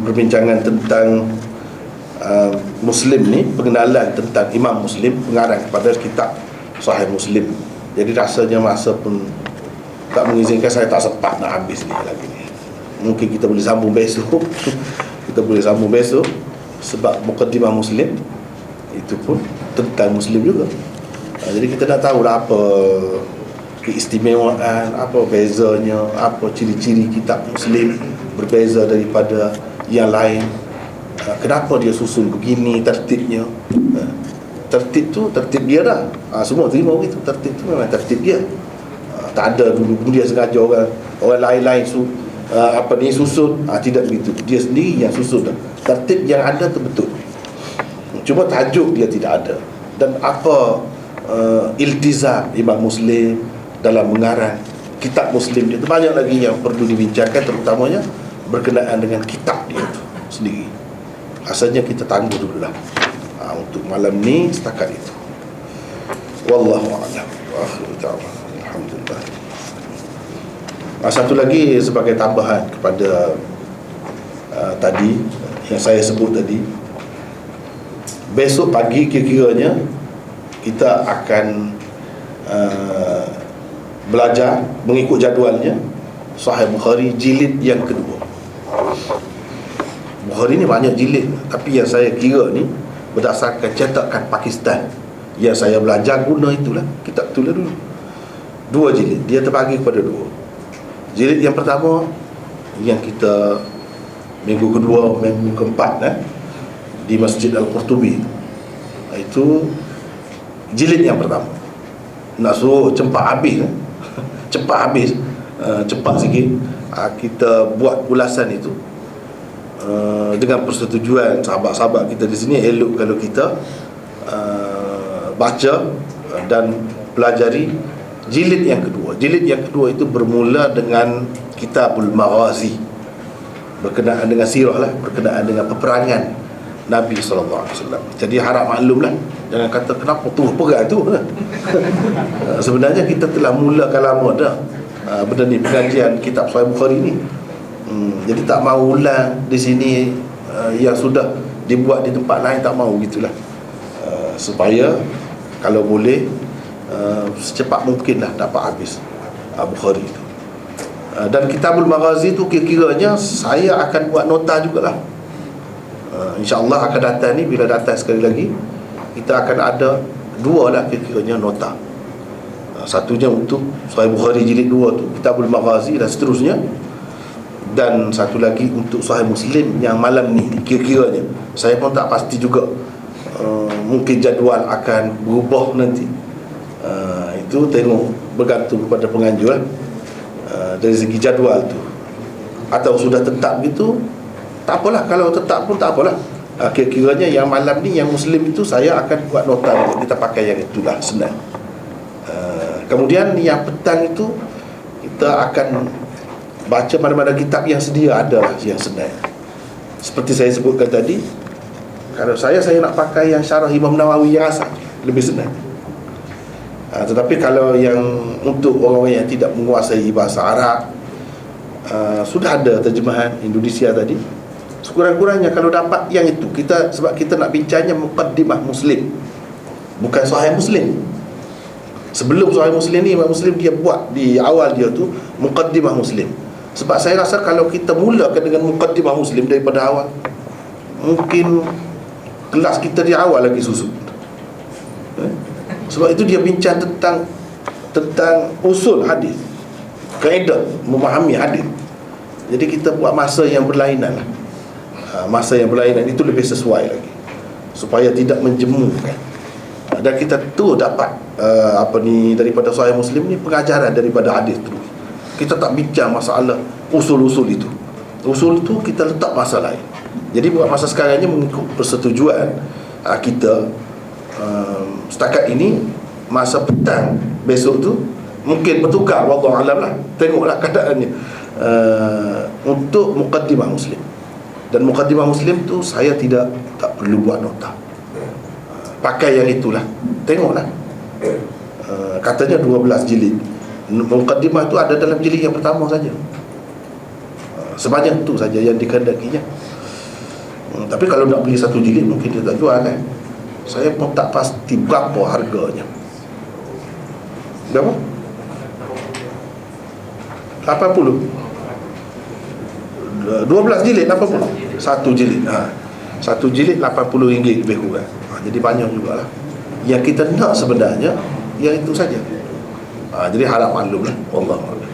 perbincangan tentang Muslim ni, pengenalan tentang Imam Muslim, pengarang kepada kitab Sahih Muslim. Jadi rasanya masa pun tak mengizinkan, saya tak sempat nak habis ni lagi ni. Mungkin kita boleh sambung besok. Kita boleh sambung besok, sebab Muqaddimah Muslim itu pun tentang Muslim juga. Jadi kita nak tahulah apa keistimewaan, apa bezanya, apa ciri-ciri kitab Muslim berbeza daripada yang lain. Kenapa dia susun begini tertibnya? Tertib tu tertib dia dah. Semua terima begitu. Tertib tu memang tertib dia. Tak ada dulu dia sengaja orang lain-lain susun. Tidak begitu. Dia sendiri yang susun dah. Tertib yang ada tu betul. Cuma tajuk dia tidak ada. Dan apa iltizam Imam Muslim dalam mengarang kitab Muslim dia tu, banyak lagi yang perlu dibincangkan, terutamanya berkenaan dengan kitab dia tu sendiri. Asalnya kita tangguh dulu lah. Untuk malam ni setakat itu. Wallahu a'lam. Wa akhiru da'wana alhamdulillah. Satu lagi sebagai tambahan kepada tadi yang saya sebut tadi, besok pagi kira-kiranya kita akan belajar mengikut jadualnya Sahih Bukhari jilid yang kedua. Bukhari ni banyak jilid, tapi yang saya kira ni berdasarkan cetakan Pakistan yang saya belajar guna itulah kitab tu dulu. 2 jilid, dia terbagi kepada 2. Jilid yang pertama yang kita minggu kedua, minggu keempat di Masjid Al-Qurtubi, itu jilid yang pertama. Nak suruh cepat habis cepat sikit, kita buat ulasan itu dengan persetujuan sahabat-sahabat kita di sini. Elok kalau kita baca dan pelajari jilid yang kedua. Jilid yang kedua itu bermula dengan Kitabul Maghazi, berkenaan dengan sirah lah, berkenaan dengan peperangan Nabi SAW. Jadi harap maklumlah, jangan kata kenapa tu perang tu. Sebenarnya kita telah mulakan lama dah benda ni, pengajian kitab Sahih Bukhari ni. Jadi tak mahu ulang di sini yang sudah dibuat di tempat lain, tak mahu gitulah. Supaya kalau boleh secepat mungkin lah dapat habis Bukhari itu. Dan Kitabul Maghazi tu kira-kiranya saya akan buat nota jugalah. InsyaAllah akan datang ni, bila datang sekali lagi kita akan ada 2 lah kira-kiranya nota. Satunya untuk Sahih Bukhari jilid 2 tu, Kitabul Maghazi dan seterusnya. Dan satu lagi untuk Sahih Muslim yang malam ni kira-kiranya. Saya pun tak pasti juga, mungkin jadual akan berubah nanti. Itu tengok, bergantung kepada penganjur lah. Dari segi jadual tu, atau sudah tetap gitu, tak apalah. Kalau tetap pun tak apalah. Kira-kiranya yang malam ni, yang Muslim itu, saya akan buat nota untuk kita pakai yang itulah, senang. Kemudian yang petang itu kita akan baca mana-mana kitab yang sedia ada lah, yang senang. Seperti saya sebutkan tadi, kalau saya nak pakai yang syarah Imam Nawawi yang asal, lebih senang. Tetapi kalau yang untuk orang-orang yang tidak menguasai bahasa Arab, sudah ada terjemahan Indonesia tadi. Sekurang-kurangnya kalau dapat yang itu, kita, sebab kita nak bincangnya Muqaddimah Muslim, bukan Sahih Muslim. Sebelum Sahih Muslim ni, Imam Muslim dia buat di awal dia tu Muqaddimah Muslim. Sebab saya rasa kalau kita mulakan dengan Muqaddimah Muslim daripada awal, mungkin kelas kita di awal lagi susut. Sebab itu dia bincang tentang usul hadis, kaedah memahami hadis. Jadi kita buat masa yang berlainan lah. Masa yang berlainan itu lebih sesuai lagi, supaya tidak menjemukan. Dan kita tu dapat daripada Sahih Muslim ni pengajaran daripada hadis terus. Kita tak bincang masalah usul-usul itu. Usul itu kita letak masa lain. Jadi buat masa sekarang ni mengikut persetujuan kita. Setakat ini masa petang, besok tu mungkin bertukar, wallahu alam lah, tengoklah keadaannya. Untuk Muqaddimah Muslim. Dan Muqaddimah Muslim tu saya tak perlu buat nota, pakai yang itulah, tengoklah. Katanya 12 jilid. Muqaddimah tu ada dalam jilid yang pertama saja. Sebanyak tu saja yang dikehendakinya. Tapi kalau nak beli satu jilid mungkin dia tak jual kan. Saya pun tak pasti berapa harganya. Berapa? 80. 12 jilid 80. Satu jilid. Satu jilid RM80 lebih kurang. Jadi banyak jugalah. Yang kita nak sebenarnya yang itu saja. Jadi harap maklumlah. Wallahu a'lam.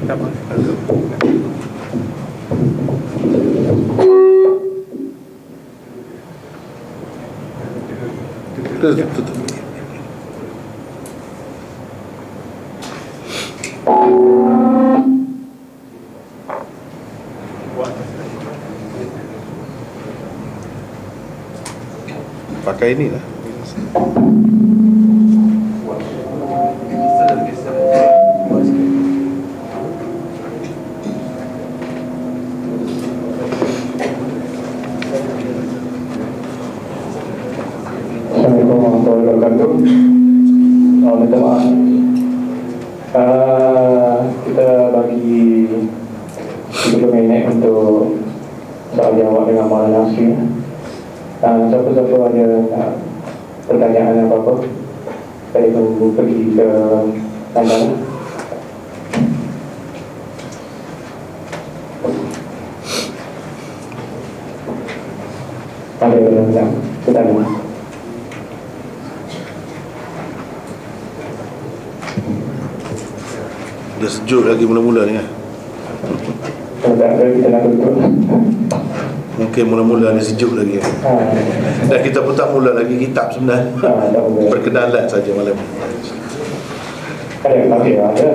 Tak apa. Tutup. Pakai ini lah. Assalamualaikum warahmatullahi wabarakatuh. Minta maaf. Kita bagi 30 minit untuk soal jawab dengan Maulana Nasri. Siapa-siapa ada pertanyaan apa-apa, saya tunggu pergi ke tanda. Ada yang bertanya. Dia sejuk lagi mula-mula ni kan. Kalau tak ada, kita nak tutup. Mungkin mula-mula ni sejuk lagi kan. Dan kita pun tak mula lagi kitab sebenarnya. Tak boleh. Perkenalan saja malam ni. Ada yang pakai ada.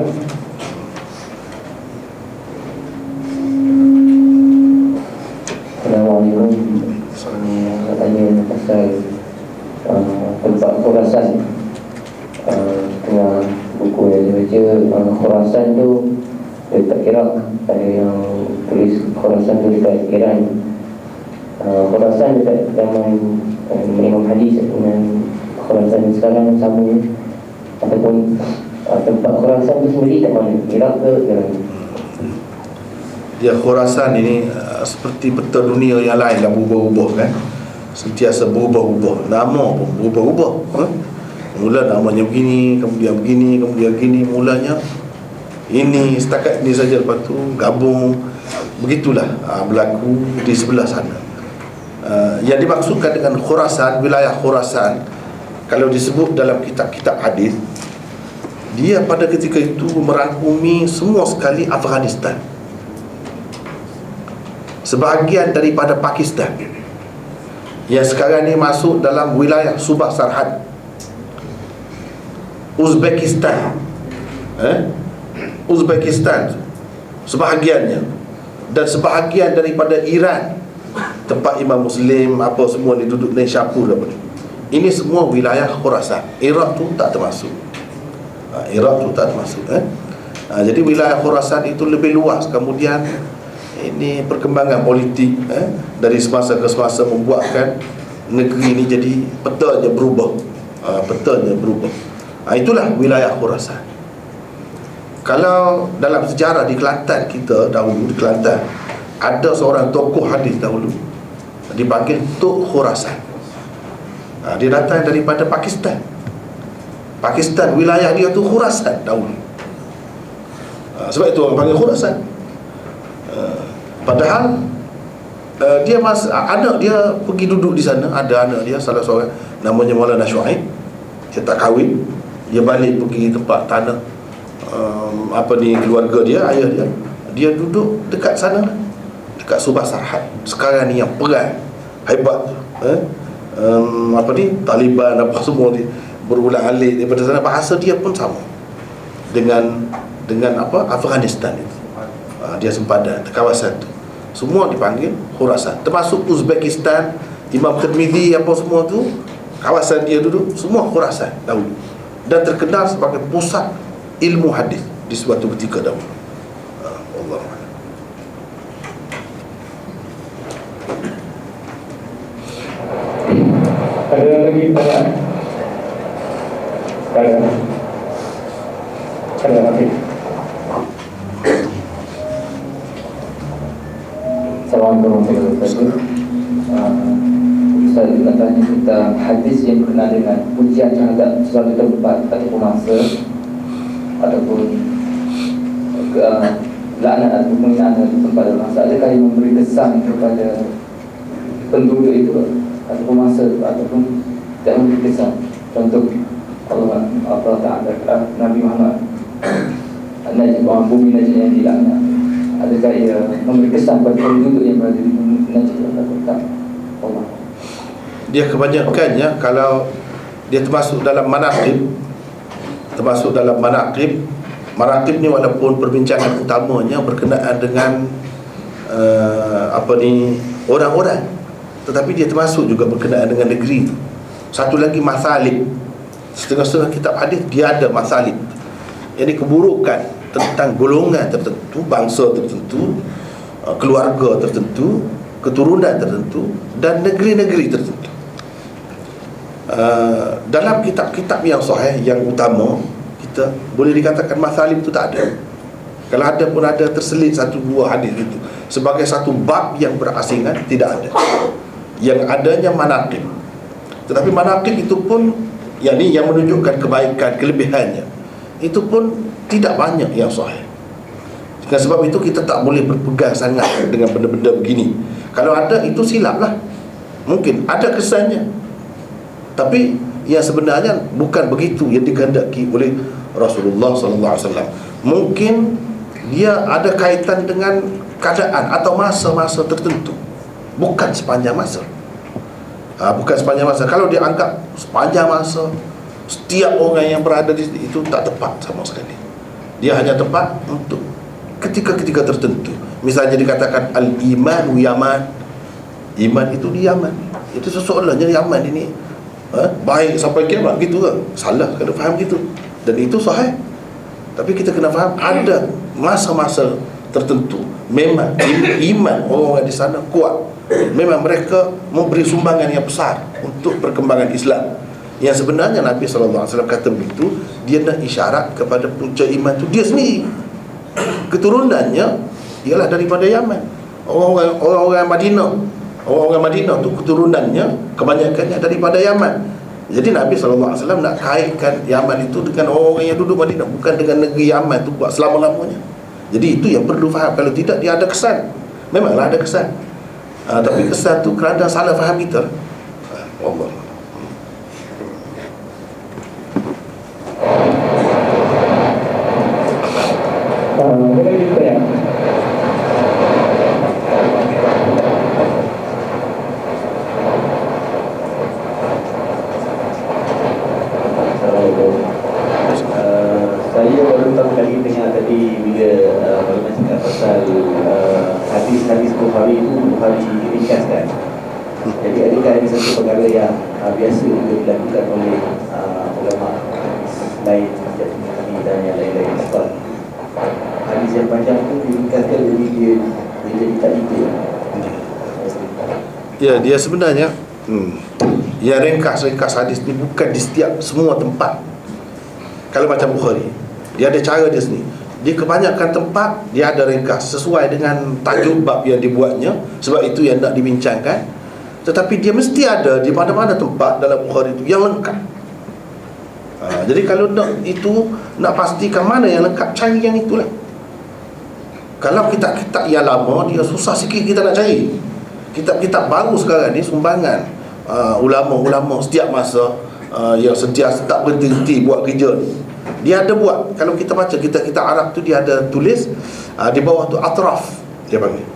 Assalamualaikum. Saya tanya pasal tempat Khurasan. Tengah buku yang saya baca, Khurasan tu dekat Iraq. Ada yang tulis Khurasan tu dekat Iran. Khurasan dekat zaman Imam Hadis dengan Khurasan sekarang sama, ataupun tempat Khurasan tu sendiri kat mana? Iraq ke Iran? Dia Khurasan ini seperti peta dunia yang lain dah berubah-ubah kan. Sentiasa berubah-ubah. Nama pun berubah-ubah. Mula namanya begini, kemudian begini, kemudian begini. Mulanya ini, setakat ini saja. Lepas tu gabung. Begitulah berlaku di sebelah sana. Yang dimaksudkan dengan Khurasan, wilayah Khurasan, kalau disebut dalam kitab-kitab hadis, dia pada ketika itu merangkumi semua sekali Afghanistan, sebahagian daripada Pakistan yang sekarang ni masuk dalam wilayah Subah Sarhad, Uzbekistan, Uzbekistan sebahagiannya, dan sebahagian daripada Iran, tempat Imam Muslim apa semua ni duduk Naishapur apa ni. Ini semua wilayah Khurasan. Iraq tu tak termasuk. Iraq tu tak termasuk. Jadi wilayah Khurasan itu lebih luas. Kemudian ini perkembangan politik dari semasa ke semasa membuatkan negeri ini jadi petanya berubah. Petanya berubah. Itulah wilayah Khurasan. Kalau dalam sejarah di Kelantan kita dahulu, di Kelantan ada seorang tokoh hadis dahulu dipanggil Tok Khurasan. Dia datang daripada Pakistan. Pakistan, wilayah dia tu Khurasan dahulu. Sebab itu orang panggil Khurasan. Padahal dia anak dia pergi duduk di sana. Ada anak dia, salah seorang namanya Maulana Syuaib. Dia tak kahwin. Dia balik pergi tempat tanah keluarga dia, ayah dia. Dia duduk dekat sana, dekat Subah Sarhad. Sekarang ni yang perang hebat tu, Taliban apa semua ni berulang-alik daripada sana. Bahasa dia pun sama dengan Afghanistan itu. Dia sempadan kawasan tu. Semua dipanggil Khurasan. Termasuk Uzbekistan, Imam Tirmidzi apa semua tu, kawasan dia duduk semua Khurasan dahulu. Dan terkenal sebagai pusat ilmu hadis di suatu ketika dahulu. Allah. Ada lagi pertanyaan? Ada? Ada, okey. Assalamualaikum warahmatullahi wabarakatuh. Ustaz nak tanya tentang hadis yang berkenaan dengan pujian terhadap sesuatu tempat ataupun masa ataupun laknat ataupun penghinaan terhadap tempat dan masa. Adakah yang memberi kesan kepada penduduk itu ataupun masa ataupun tidak memberi kesan? Contoh Allah Ta'ala Nabi Muhammad Najib, orang bumi Najib yang dilaknat. Adakah ia memberi kesan kepada penduduk yang berada di bumi Najib atau tak? Allah. Dia kebanyakannya kalau dia termasuk dalam manaqib, manaqib ni walaupun perbincangan utamanya berkenaan dengan orang-orang, tetapi dia termasuk juga berkenaan dengan negeri itu. Satu lagi masalib, setengah-setengah kitab hadis dia ada masalib, ini keburukan tentang golongan tertentu, bangsa tertentu, keluarga tertentu, keturunan tertentu dan negeri-negeri tertentu. Dalam kitab-kitab yang sahih, yang utama, kita boleh dikatakan masalib itu tak ada. Kalau ada pun ada terselit satu dua hadis itu sebagai satu bab yang berasingan, tidak ada. Yang adanya manaqib. Tetapi manaqib itu pun yang menunjukkan kebaikan, kelebihannya, itu pun tidak banyak yang sahih. Dengan sebab itu kita tak boleh berpegang sangat dengan benda-benda begini. Kalau ada itu silap lah. Mungkin ada kesannya, tapi yang sebenarnya bukan begitu yang dikehendaki oleh Rasulullah SAW. Mungkin dia ada kaitan dengan keadaan atau masa-masa tertentu, bukan sepanjang masa. Bukan sepanjang masa. Kalau dia anggap sepanjang masa, setiap orang yang berada di situ, itu tak tepat sama sekali. Dia hanya tepat untuk ketika-ketika tertentu. Misalnya dikatakan al-imanu Yaman, iman itu di Yaman, itu seseorangnya Yaman ini baik sampai kiamat, gitu ke? Salah kalau faham gitu. Dan itu sahih. Tapi kita kena faham ada masa-masa tertentu memang iman orang-orang di sana kuat. Memang mereka memberi sumbangan yang besar untuk perkembangan Islam. Yang sebenarnya Nabi SAW kata begitu, dia nak isyarat kepada punca iman itu dia sendiri. Keturunannya ialah daripada Yaman. Orang-orang Madinah, orang-orang Madinah tu keturunannya kebanyakannya daripada Yaman. Jadi Nabi SAW nak kaitkan Yaman itu dengan orang yang duduk Madinah, bukan dengan negeri Yaman tu buat selama-lamanya. Jadi itu yang perlu faham. Kalau tidak, dia ada kesan. Memanglah ada kesan, tapi kesan tu kerana salah faham kita. Allah. Ada lagi pertanyaan? Saya baru tahu kali dengar tadi bila Maulana cakap pasal hadis-hadis Bukhari itu Bukhari ringkaskan. Jadi adakah ini satu perkara yang biasa juga dilakukan oleh ulama lain macam Nabi dan yang lain-lain? Sebab hadis yang panjang itu diringkaskan, jadi dia jadi tak detail. Ya, dia sebenarnya yang ringkas hadis ni bukan di setiap semua tempat. Kalau macam Bukhari, dia ada cara dia sendiri. Dia kebanyakan tempat dia ada ringkas sesuai dengan tajuk bab yang dibuatnya, sebab itu yang nak dibincangkan. Tetapi dia mesti ada di mana-mana tempat dalam Bukhari itu yang lengkap. Jadi kalau nak pastikan mana yang lengkap, cari yang itulah. Kalau kitab-kitab yang lama, dia susah sikit kita nak cari. Kitab-kitab baru sekarang ni sumbangan ulama-ulama setiap masa, yang sentiasa tak berhenti buat kerja ni. Dia ada buat. Kalau kita baca kitab-kitab Arab tu, dia ada tulis di bawah tu atraf, dia panggil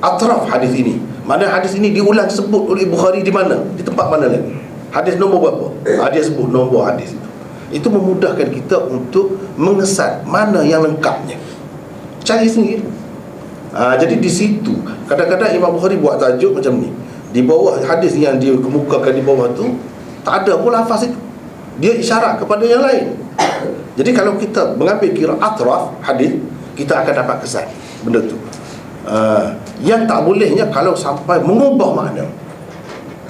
atraf hadis ini. Mana hadis ini diulang sebut oleh Bukhari di mana, di tempat mana lagi, hadis nombor berapa, dia sebut nombor hadis itu. Itu memudahkan kita untuk mengesan mana yang lengkapnya. Cari sendiri. Jadi di situ kadang-kadang Imam Bukhari buat tajuk macam ni, di bawah hadis yang dia kemukakan di bawah tu tak ada pun lafaz itu, dia isyarat kepada yang lain. Jadi kalau kita mengambil kira atraf hadis, kita akan dapat kesan benda tu. Yang tak bolehnya kalau sampai mengubah makna.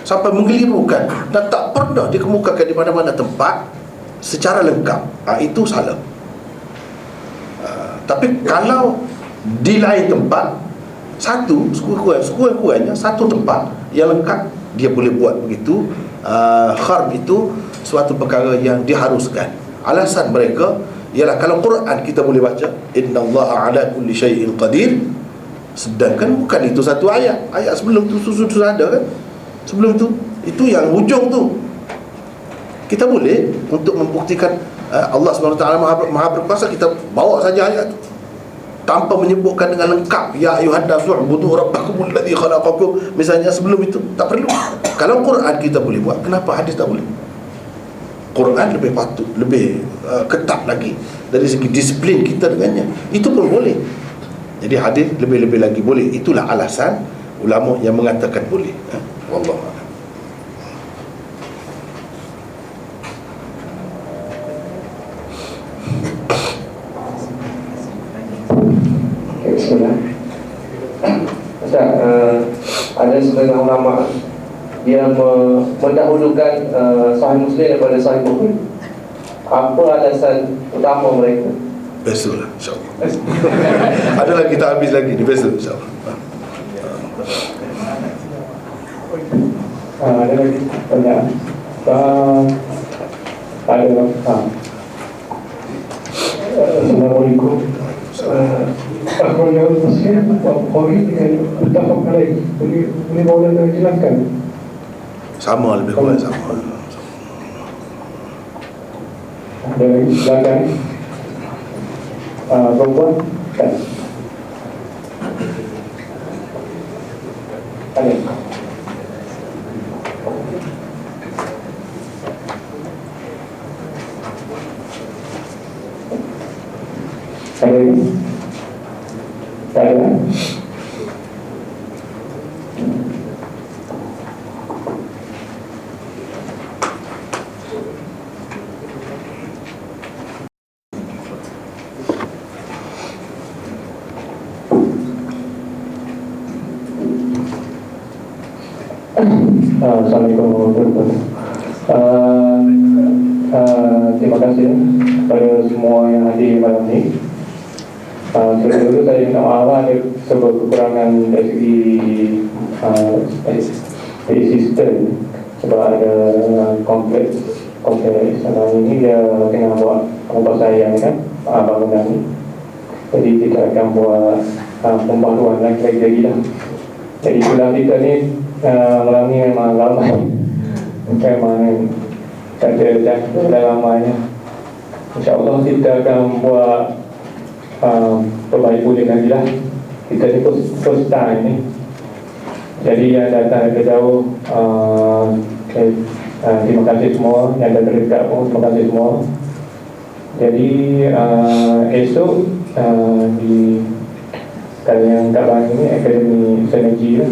sampai menggelirukan dan tak pernah dikemukakan di mana-mana tempat secara lengkap. Itu salah. Tapi kalau di lain tempat, satu sekurang-kurangnya satu tempat yang lengkap, dia boleh buat begitu. Kharb itu suatu perkara yang diharuskan. Alasan mereka ialah kalau Quran kita boleh baca, innallaha ala kulli syai'in qadir, sedangkan bukan itu satu ayat. Ayat sebelum tu sudah ada kan? Sebelum tu, itu yang hujung tu. Kita boleh untuk membuktikan Allah SWT Maha berkuasa, kita bawa saja ayat tu tanpa menyebutkan dengan lengkap, ya ayyuhan-nasu ubudu rabbakumul ladzi khalaqakum, misalnya sebelum itu. Tak perlu. Kalau Quran kita boleh buat, kenapa hadis tak boleh? Quran lebih patut, lebih ketat lagi dari segi disiplin kita dengannya. Itu pun boleh. Jadi hadis lebih-lebih lagi boleh. Itulah alasan ulama yang mengatakan boleh. Wallahu a'lam. Bismillah. Ustaz, ada sebagian ulama yang mendahulukan Sahih Muslim daripada Sahih Bukhari. Apa alasan utama mereka? Besok lah, insyaAllah. Ada lagi, kita habis lagi ni, besok insyaAllah. Ada lagi pertanyaan? Assalamualaikum. Akhirnya Muslim Bukhari dengan Muttafaq alaih, boleh Maulana jelaskan? Sama, lebih kurang sama. Ada lagi silakan. Perempuan kan? Ada. Ada lagi? Tak ada. Assalamualaikum warahmatullahi wabarakatuh. Terima kasih kepada semua yang hadir malam ini. Dulu saya minta maaf ada sebuah kekurangan dari segi sistem, sebab ada kompleks sekarang ini dia tengah buat pembahasan kan bangunan ini. Jadi kita akan buat pembaharuan lagi lah. Jadi tulang kita ni malam ni memang ramai, memang tak ada jangka dan ramainya. InsyaAllah kita akan buat perbaikan lagi lah. Kita ni first time ni. Jadi yang datang dari jauh, terima kasih semua. Yang datang dekat pun terima kasih semua. Jadi esok di yang kat Bang ini Akademi Sinergi lah.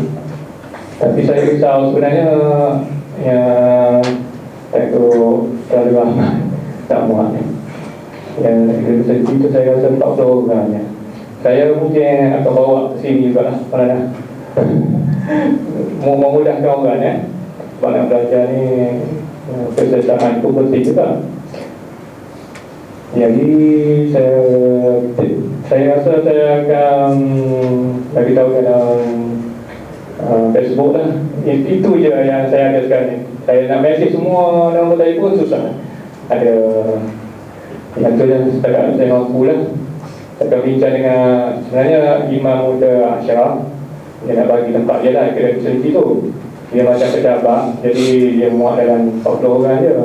Tapi saya risau sebenarnya yang tak terlalu ramai, tak muat. Yang itu saya rasa 40 orang ya. Saya mungkin akan bawa ke sini juga lah, mana memudahkan orang ya. Sebab nak belajar ni kesesahan itu penting juga. Jadi saya rasa saya akan bagi tahu dalam Facebook lah. Itu je yang saya ada sekarang ni. Saya nak mesej semua nombor telefon susah. Ada yang tu yang setakat saya mampu lah. Saya akan bincang dengan sebenarnya Imam Muda Ashraf. Dia nak bagi tempat dia lah Akademi Sinergi tu. Dia macam pejabat, jadi dia muat dalam 40 orang je.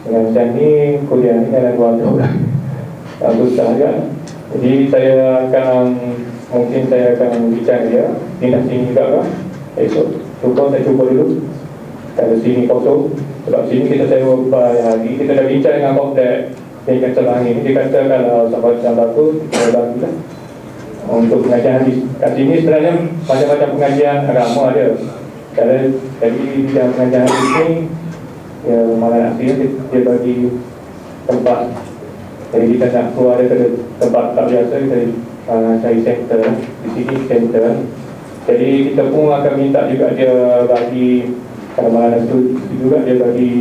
Dengan macam ni kuliah ni dalam 200 orang. Susah kan. Jadi saya akan mungkin saya akan bincang dia. Dia nak sini juga kan. Esok saya cuba dulu. Kalau sini kosong, sebab sini kita sewa hari. Kita dah bincang dengan komplek Pendidikan Selang ini. Dia kata kalau sahabat-sahabat tu kita bagi lah untuk pengajian hadis. Kat sini sebenarnya macam-macam pengajian agama ada. Jadi dalam pengajian hadis ni ya, malah akhirnya dia bagi tempat. Jadi kita nak keluar daripada tempat tak biasa, kita cari center. Di sini center. Jadi kita pun akan minta juga dia bagi Kadang-kadang itu juga dia bagi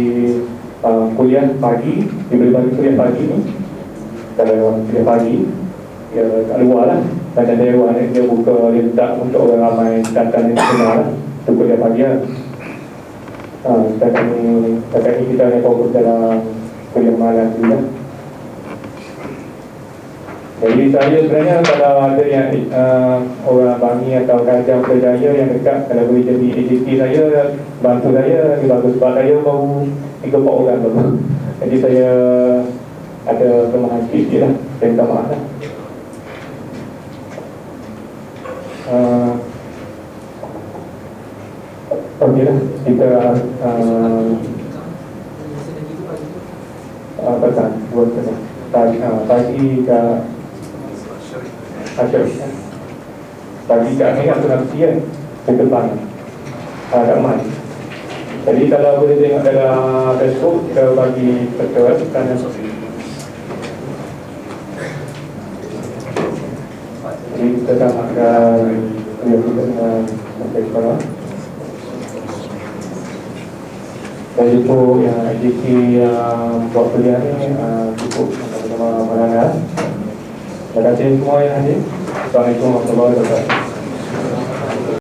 kuliah pagi, dia boleh bagi kuliah pagi ni. Kalau kuliah pagi, dia kat luar lah. Macam dewan ni, dia buka, dia letak untuk orang ramai datang di sana lah. Itu kuliah pagi lah. Setakat ni kita hanya fokus dalam kuliah malam juga. Jadi saya sebenarnya kalau ada yang orang Bangi atau Kajang Berjaya yang dekat, kalau boleh jadi AJT saya, bantu saya, lagi bagus. Sebab saya baru 3-4 orang dulu. Jadi saya ada kelemahan sikit je lah. Saya minta maaf lah. Okey lah, kita pesan, buat pesan pagi ke Asyik pagi ke Amin atau Nafsi kan ke depan kat Mai. Jadi kalau boleh tengok dalam Facebook, kita bagi betul kerana jadi kita dah makan kuliah kita sampai sekolah. Dan cukup yang AJK yang buat kuliah ni cukup bersama Malangah. Terima kasih semua yang hadir. Assalamualaikum warahmatullahi wabarakatuh.